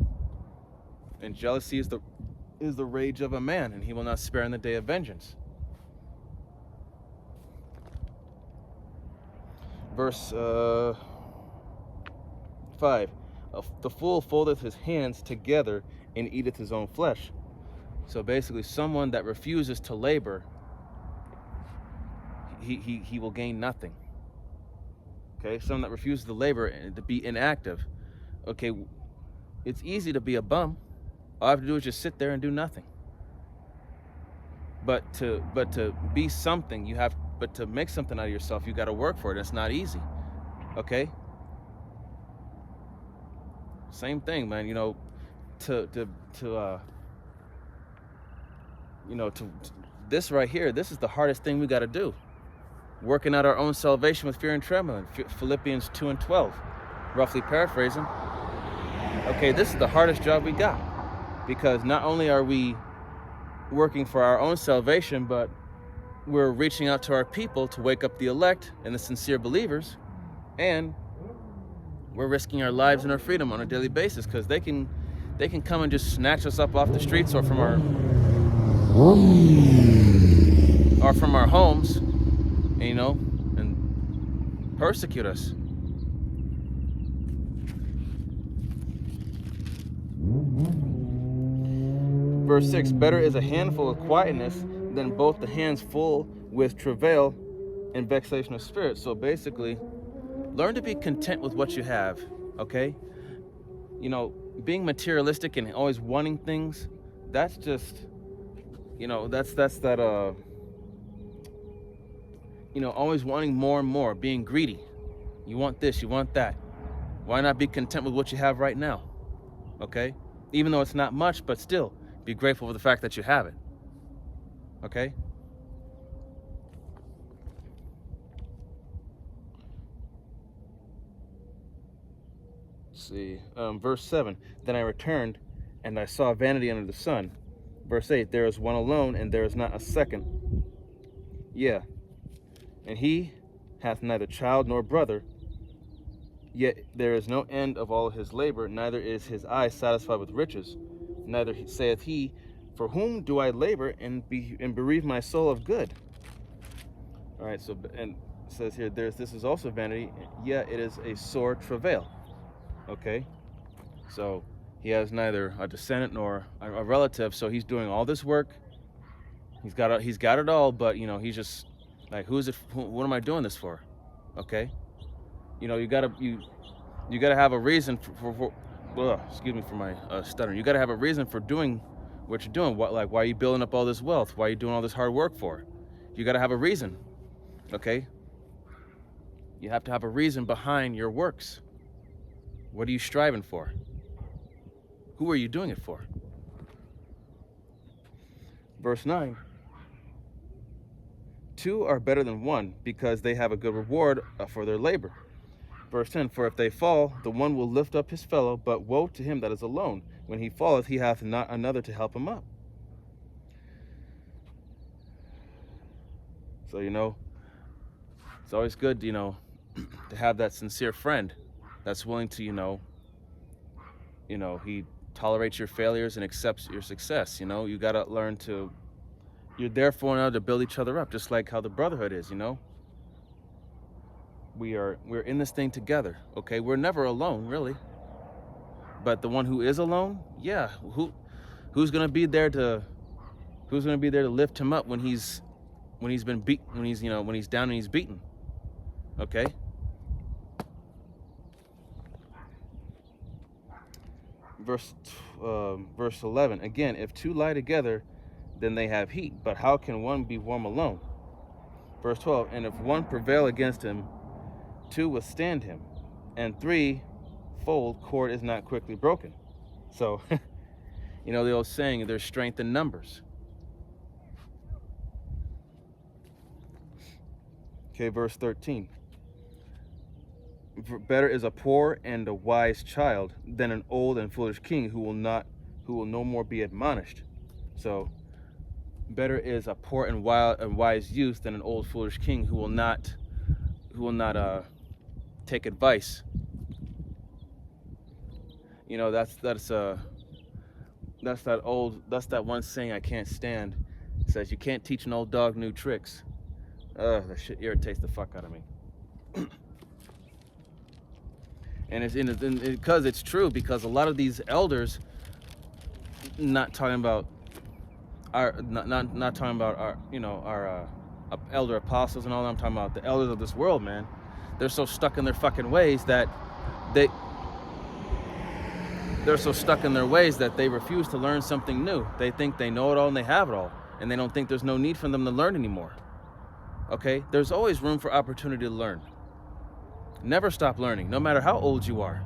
And jealousy is the rage of a man, and he will not spare in the day of vengeance. Verse 5, "The fool foldeth his hands together and eateth his own flesh." So basically, someone that refuses to labor, he will gain nothing. Okay, someone that refuses to labor and to be inactive. Okay, it's easy to be a bum. All I have to do is just sit there and do nothing. But to be something, but to make something out of yourself, you got to work for it. It's not easy. Okay? Same thing, man. To this right here, this is the hardest thing we got to do. Working out our own salvation with fear and trembling. Philippians 2:12, roughly paraphrasing. Okay, this is the hardest job we got, because not only are we working for our own salvation, but we're reaching out to our people to wake up the elect and the sincere believers, and we're risking our lives and our freedom on a daily basis, because they can come and just snatch us up off the streets or from our homes, and persecute us. Verse 6, better is a handful of quietness than both the hands full with travail and vexation of spirit. So basically, learn to be content with what you have, okay? Being materialistic and always wanting things, that's just, always wanting more and more, being greedy. You want this, you want that. Why not be content with what you have right now, okay? Even though it's not much, but still, be grateful for the fact that you have it, okay? See, verse 7, then I returned and I saw vanity under the sun. Verse 8, there is one alone and there is not a second. Yeah, and he hath neither child nor brother, yet there is no end of all his labor, neither is his eye satisfied with riches. Neither saith he, for whom do I labor and bereave my soul of good? All right, so, and it says here, this is also vanity, yeah, it is a sore travail. Okay, so he has neither a descendant nor a relative, so he's doing all this work. He's got it all, but he's just like, what am I doing this for? Okay, you gotta have a reason for excuse me for my stuttering. You gotta have a reason for doing what you're doing. Why are you building up all this wealth? Why are you doing all this hard work for? You gotta have a reason. Okay, you have to have a reason behind your works. What are you striving for? Who are you doing it for? Verse 9, two are better than one, because they have a good reward for their labor. Verse 10, for if they fall, the one will lift up his fellow, but woe to him that is alone. When he falleth, he hath not another to help him up. So, it's always good, to have that sincere friend that's willing to, he tolerates your failures and accepts your success. You got to learn you're there for one another to build each other up, just like how the brotherhood is, We're in this thing together, okay? We're never alone, really. But the one who is alone, yeah, who's gonna be there to lift him up when he's been beat, when he's down and he's beaten, okay? Verse 11, again, if two lie together, then they have heat, but how can one be warm alone? Verse 12, and if one prevail against him, two withstand him, and threefold cord is not quickly broken. So, the old saying, there's strength in numbers. Okay, verse 13. Better is a poor and a wise child than an old and foolish king who will no more be admonished. So, better is a poor and wise youth than an old foolish king who will not take advice. That's that one saying I can't stand. It says you can't teach an old dog new tricks. That shit irritates the fuck out of me. And it's because it's true, because a lot of these elders, not talking about our elder apostles and all that, I'm talking about the elders of this world, man. They're so stuck in their fucking ways that they refuse to learn something new. They think they know it all and they have it all. and they don't think there's no need for them to learn anymore. Okay? There's always room for opportunity to learn. Never stop learning, no matter how old you are.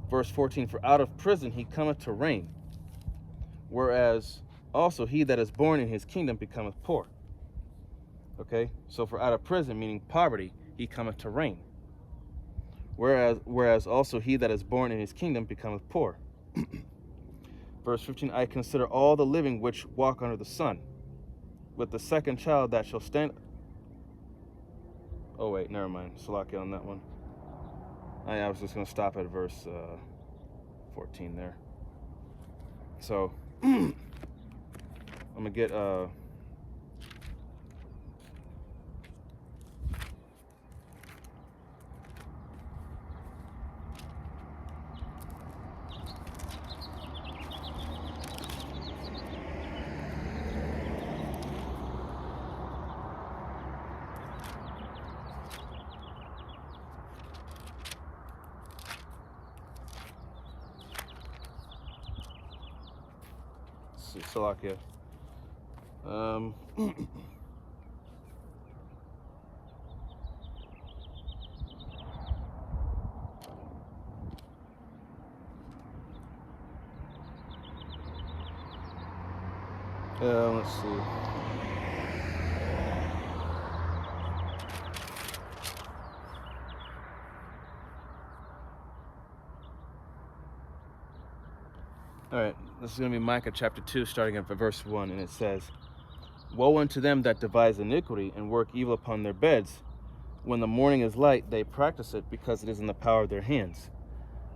Verse 14, for out of prison he cometh to reign, whereas also he that is born in his kingdom becometh poor. Okay, so for out of prison, meaning poverty, he cometh to reign, whereas also he that is born in his kingdom becometh poor. Verse 15, I consider all the living which walk under the sun, with the second child that shall stand. Oh wait, never mind, Salakia on that one. I was just going to stop at verse 14 there. So, I'm going to get... Salakia. Let's see. All right, this is going to be Micah chapter 2, starting at verse 1, and it says, woe unto them that devise iniquity and work evil upon their beds. When the morning is light, they practice it because it is in the power of their hands.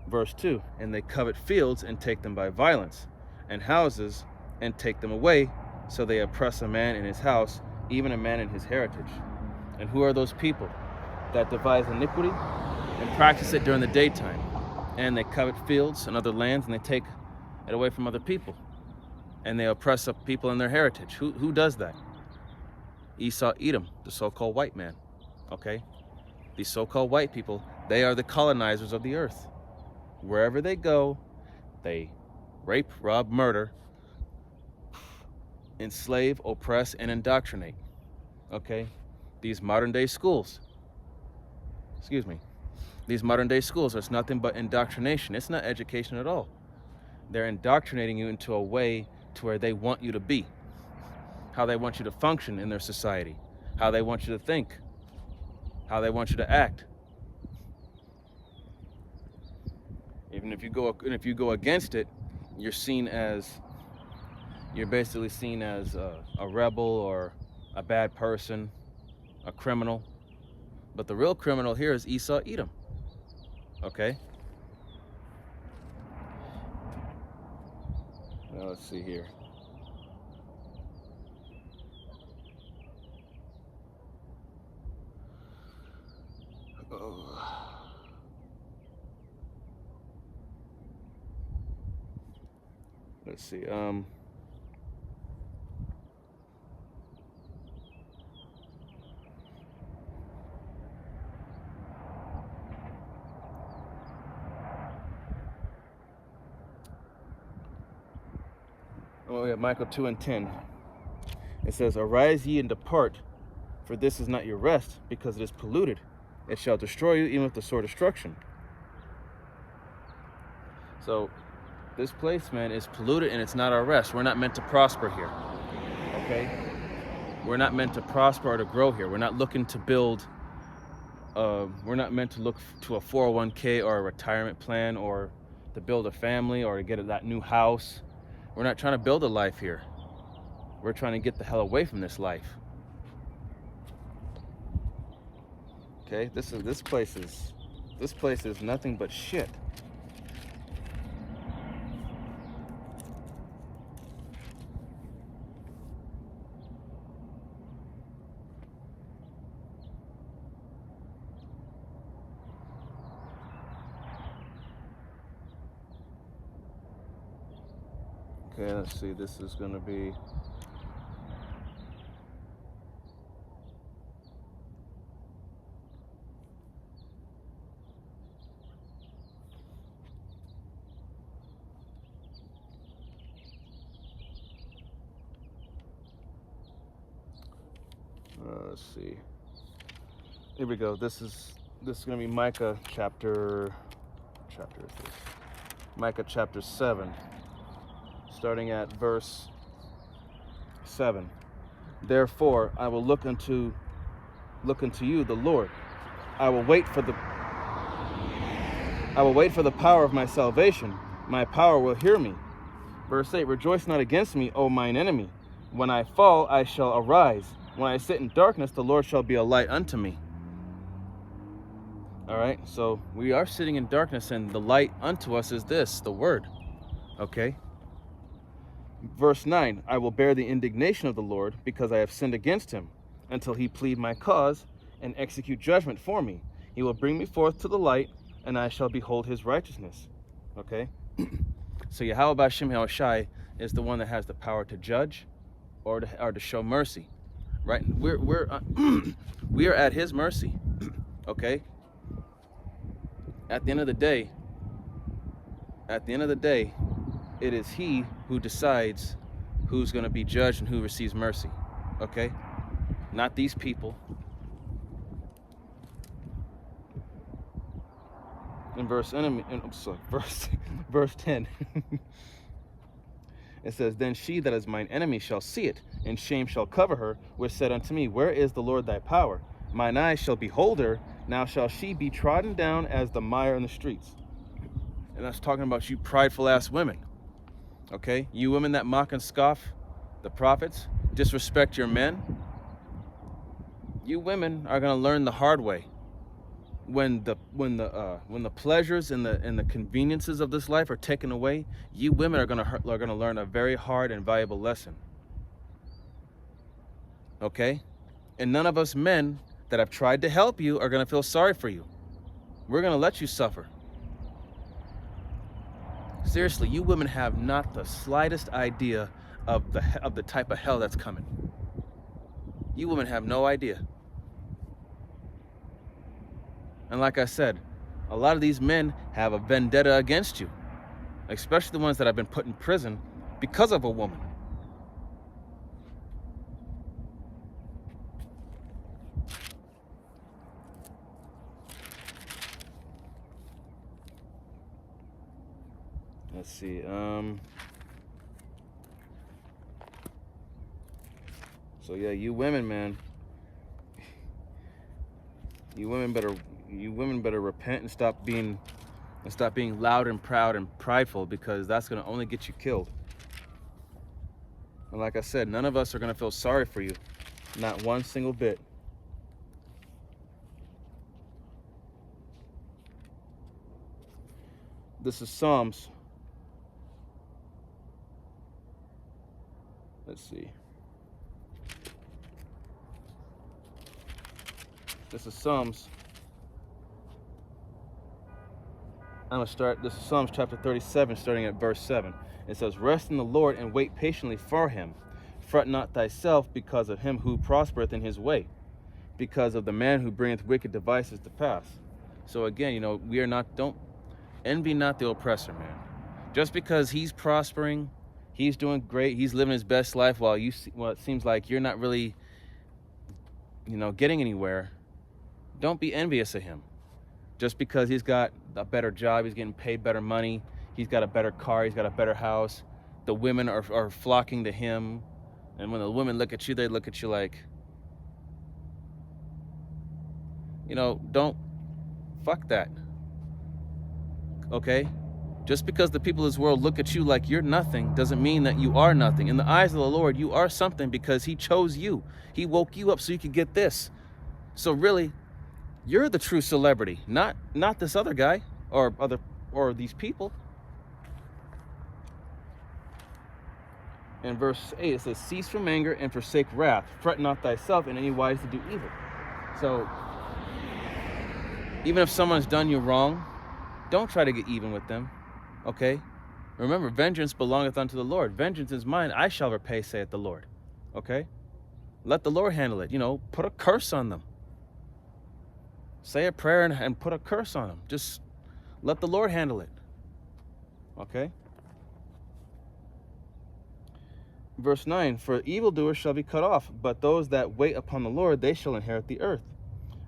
Verse 2, and they covet fields and take them by violence, and houses and take them away, so they oppress a man in his house, even a man in his heritage. And who are those people that devise iniquity and practice it during the daytime? And they covet fields and other lands, and they take it away from other people, and they oppress up people in their heritage. Who does that? Esau, Edom, the so-called white man. Okay, these so-called white people, they are the colonizers of the earth. Wherever they go, they rape, rob, murder, enslave, oppress, and indoctrinate. Okay, these modern day schools, these modern day schools, it's nothing but indoctrination. It's not education at all. They're indoctrinating you into a way to where they want you to be, how they want you to function in their society, how they want you to think, how they want you to act. Even if you go against it, you're basically seen as a rebel or a bad person, a criminal. But the real criminal here is Esau, Edom. Okay. Now let's see here. Let's see. Oh yeah, Micah 2:10. It says, arise ye and depart, for this is not your rest, because it is polluted. It shall destroy you, even with the sword destruction. So this place, man, is polluted, and it's not our rest. We're not meant to prosper here. Okay? We're not meant to prosper or to grow here. We're not looking to build, we're not meant to look to a 401k or a retirement plan or to build a family or to get that new house. We're not trying to build a life here. We're trying to get the hell away from this life. Okay, this place is nothing but shit. Okay, let's see, this is gonna be Let's see. Here we go. This is going to be Micah chapter is this? Micah chapter 7, starting at verse 7. Therefore, I will look unto you, the Lord. I will wait for the power of my salvation. My power will hear me. Verse 8, rejoice not against me, O mine enemy. When I fall, I shall arise. When I sit in darkness, the Lord shall be a light unto me. All right, so we are sitting in darkness, and the light unto us is this, the word. Okay? Verse 9, I will bear the indignation of the Lord, because I have sinned against him, until he plead my cause and execute judgment for me. He will bring me forth to the light, and I shall behold his righteousness. Okay? So Yahweh Shem Shai is the one that has the power to judge or to show mercy. Right? We are at his mercy. Okay? At the end of the day, it is he who decides who's going to be judged and who receives mercy. Okay? Not these people. In verse 10, it says, then she that is mine enemy shall see it, and shame shall cover her, which said unto me, where is the Lord thy power? Mine eyes shall behold her, now shall she be trodden down as the mire in the streets. And that's talking about you prideful ass women. Okay? You women that mock and scoff the prophets, disrespect your men. You women are going to learn the hard way. When the pleasures and the conveniences of this life are taken away, you women are going to learn a very hard and valuable lesson. Okay? And none of us men that have tried to help you are going to feel sorry for you. We're going to let you suffer. Seriously, you women have not the slightest idea of the type of hell that's coming. You women have no idea. And like I said, a lot of these men have a vendetta against you, especially the ones that have been put in prison because of a woman. Let's see. So yeah, you women, man. You women better repent and stop being loud and proud and prideful, because that's going to only get you killed. And like I said, none of us are going to feel sorry for you. Not one single bit. This is Psalms. Let's see. This is Psalms. This is Psalms chapter 37, starting at verse 7. It says, rest in the Lord and wait patiently for him. Fret not thyself because of him who prospereth in his way, because of the man who bringeth wicked devices to pass. So again, don't envy not the oppressor, man. Just because he's prospering, he's doing great, he's living his best life, while it seems like you're not really, getting anywhere. Don't be envious of him. Just because he's got a better job, he's getting paid better money, he's got a better car, he's got a better house, the women are flocking to him. And when the women look at you, they look at you like, don't fuck that. Okay? Just because the people of this world look at you like you're nothing doesn't mean that you are nothing. In the eyes of the Lord, you are something, because he chose you. He woke you up so you could get this. So really, you're the true celebrity, not this other guy or these people. In verse 8, it says, cease from anger and forsake wrath. Fret not thyself in any wise to do evil. So even if someone's done you wrong, don't try to get even with them. Okay? Remember, vengeance belongeth unto the Lord. Vengeance is mine, I shall repay, saith the Lord. Okay? Let the Lord handle it. Put a curse on them. Say a prayer and put a curse on them. Just let the Lord handle it. Okay? Verse 9, for evildoers shall be cut off, but those that wait upon the Lord, they shall inherit the earth.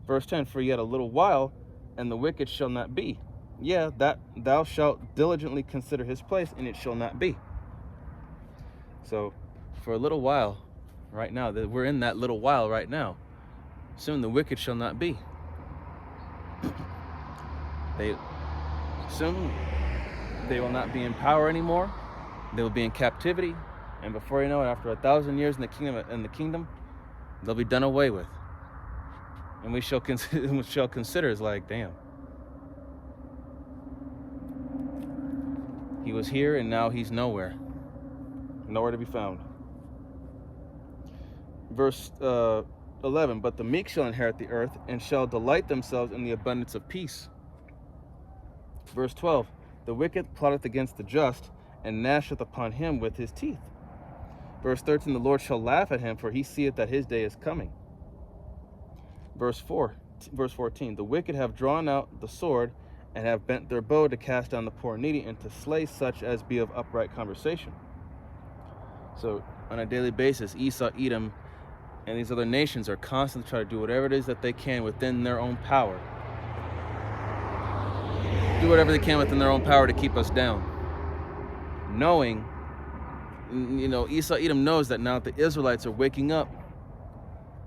Verse 10, for yet a little while, and the wicked shall not be. Yeah, that thou shalt diligently consider his place, and it shall not be. So, for a little while, right now, we're in that little while right now. Soon the wicked shall not be. Soon they will not be in power anymore. They will be in captivity, and before you know it, after 1,000 years in the kingdom, they'll be done away with. And we shall consider as like, damn. He was here and now he's nowhere. Nowhere to be found. Verse 11, but the meek shall inherit the earth and shall delight themselves in the abundance of peace. Verse 12, the wicked plotteth against the just and gnasheth upon him with his teeth. Verse 13, the Lord shall laugh at him, for he seeth that his day is coming. Verse 14, the wicked have drawn out the sword and have bent their bow to cast down the poor and needy and to slay such as be of upright conversation. So on a daily basis, Esau, Edom, and these other nations are constantly trying to do whatever it is that they can within their own power. Do whatever they can within their own power to keep us down. Knowing, Esau, Edom knows that now the Israelites are waking up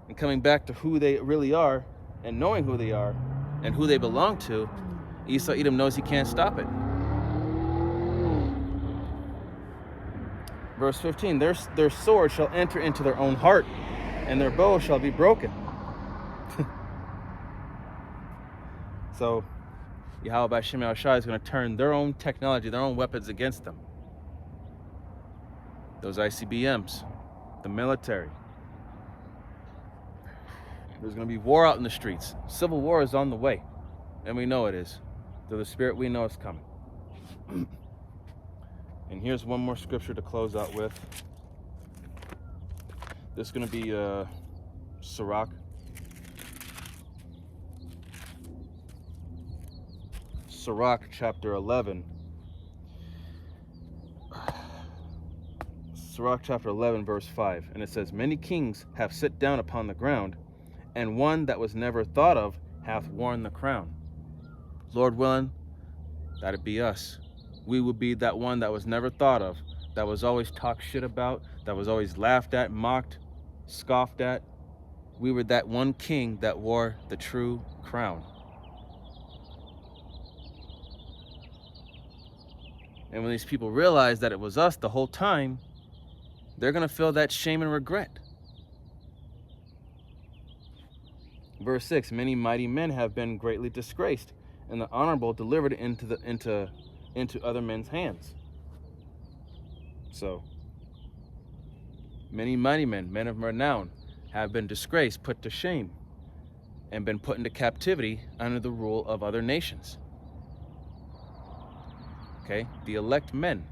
and coming back to who they really are and knowing who they are and who they belong to. Esau, Edom knows he can't stop it. Verse 15, their sword shall enter into their own heart, and their bow shall be broken. So, Yahweh B'Shem Yahushua is going to turn their own technology, their own weapons against them. Those ICBMs, the military. There's going to be war out in the streets. Civil war is on the way, and we know it is. Through the Spirit, we know it's coming. And here's one more scripture to close out with. This is going to be Sirach. Sirach chapter 11. Sirach chapter 11 verse 5. And it says, many kings have sit down upon the ground, and one that was never thought of hath worn the crown. Lord willing, that'd be us. We would be that one that was never thought of, that was always talked shit about, that was always laughed at, mocked, scoffed at. We were that one king that wore the true crown. And when these people realize that it was us the whole time, they're going to feel that shame and regret. Verse 6, many mighty men have been greatly disgraced, and the honorable delivered into other men's hands. So, many mighty men, men of renown, have been disgraced, put to shame, and been put into captivity under the rule of other nations. Okay, the elect men.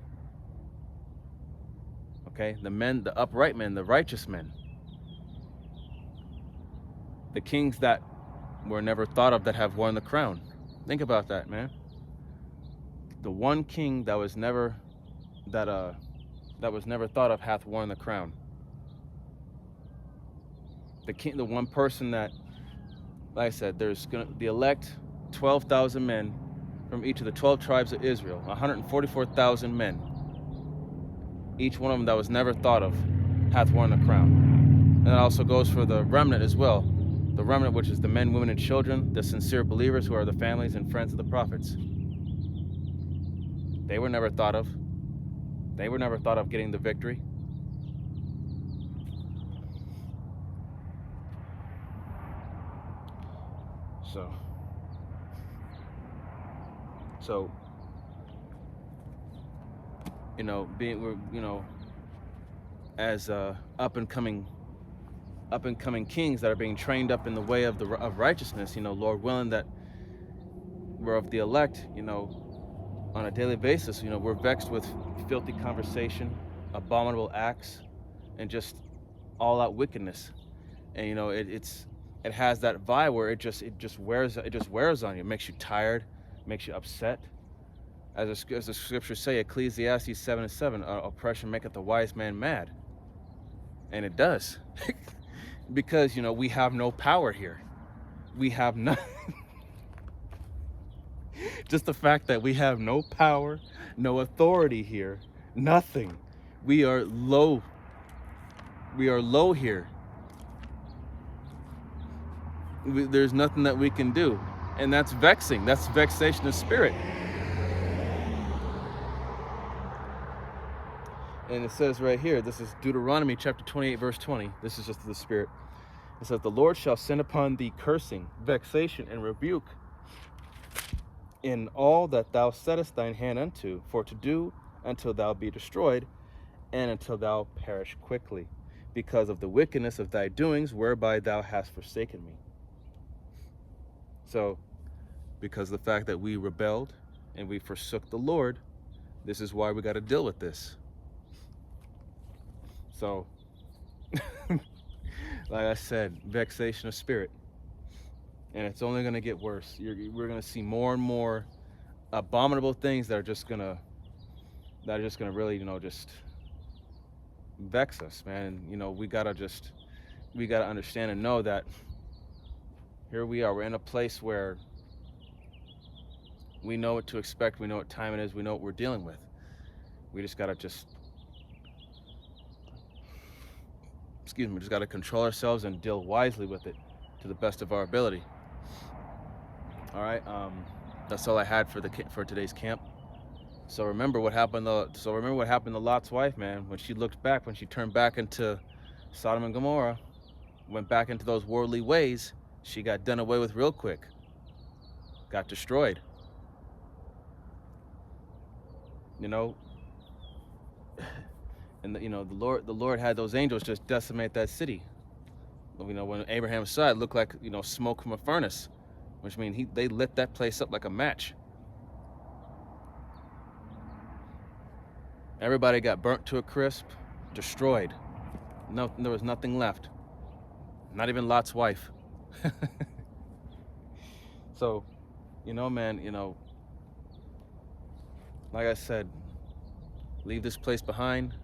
Okay, the men, the upright men, the righteous men. The kings that were never thought of that have worn the crown. Think about that, man. The one king that was never thought of hath worn the crown. The king, the one person that, like I said, the elect 12,000 men from each of the 12 tribes of Israel, 144,000 men. Each one of them that was never thought of hath worn the crown. And that also goes for the remnant as well. The remnant, which is the men, women, and children, the sincere believers who are the families and friends of the prophets. They were never thought of. They were never thought of getting the victory. So, as up and coming kings that are being trained up in the way of righteousness, Lord willing that we're of the elect, on a daily basis, we're vexed with filthy conversation, abominable acts, and just all out wickedness. And it has that vibe where it just wears on you. It makes you tired, makes you upset. As the scriptures say, Ecclesiastes 7:7, oppression maketh the wise man mad. And it does. Because, you know, we have no power here. We have no just the fact that we have no power, no authority here, nothing. We are low. We are low here. There's nothing that we can do. And that's vexing. That's vexation of spirit. And it says right here, this is Deuteronomy chapter 28, verse 20. This is just the spirit. It says, the Lord shall send upon thee cursing, vexation, and rebuke in all that thou settest thine hand unto, for to do until thou be destroyed, and until thou perish quickly, because of the wickedness of thy doings, whereby thou hast forsaken me. So, because of the fact that we rebelled and we forsook the Lord, this is why we got to deal with this. So, like I said, vexation of spirit. And it's only going to get worse. We're going to see more and more abominable things that are just going to really, you know, just vex us, man. And, you know, we got to understand and know that here we are. We're in a place where we know what to expect. We know what time it is. We know what we're dealing with. We just got to just got to control ourselves and deal wisely with it to the best of our ability. All right, that's all I had for today's camp. So remember what happened to Lot's wife, man, when she looked back, when she turned back into Sodom and Gomorrah, went back into those worldly ways, she got done away with real quick. Got destroyed. You know, and the Lord had those angels just decimate that city. You know, when Abraham saw it, looked like, you know, smoke from a furnace, which means they lit that place up like a match. Everybody got burnt to a crisp, destroyed. No, there was nothing left. Not even Lot's wife. So, you know, man, you know, like I said, leave this place behind,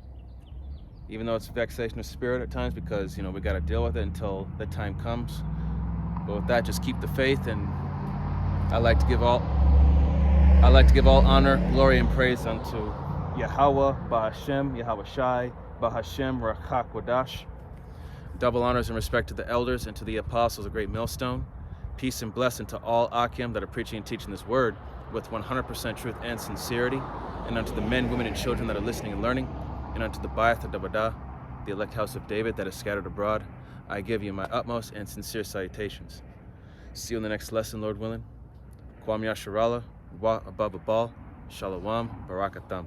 even though it's vexation of spirit at times, because, you know, we got to deal with it until the time comes. But with that, just keep the faith, and I like to give all honor, glory, and praise unto Yahweh, Bahashem, Yahweh Shai, Bahashem, Rakak Wadash. Double honors and respect to the elders and to the apostles, a great millstone. Peace and blessing to all Akim that are preaching and teaching this word with 100% truth and sincerity, and unto the men, women, and children that are listening and learning, and unto the Ba'ath Dabada, the elect house of David that is scattered abroad, I give you my utmost and sincere salutations. See you in the next lesson, Lord willing. Kwam Yasharallah, Wa Ababa Bal, Shalom, Barakatam.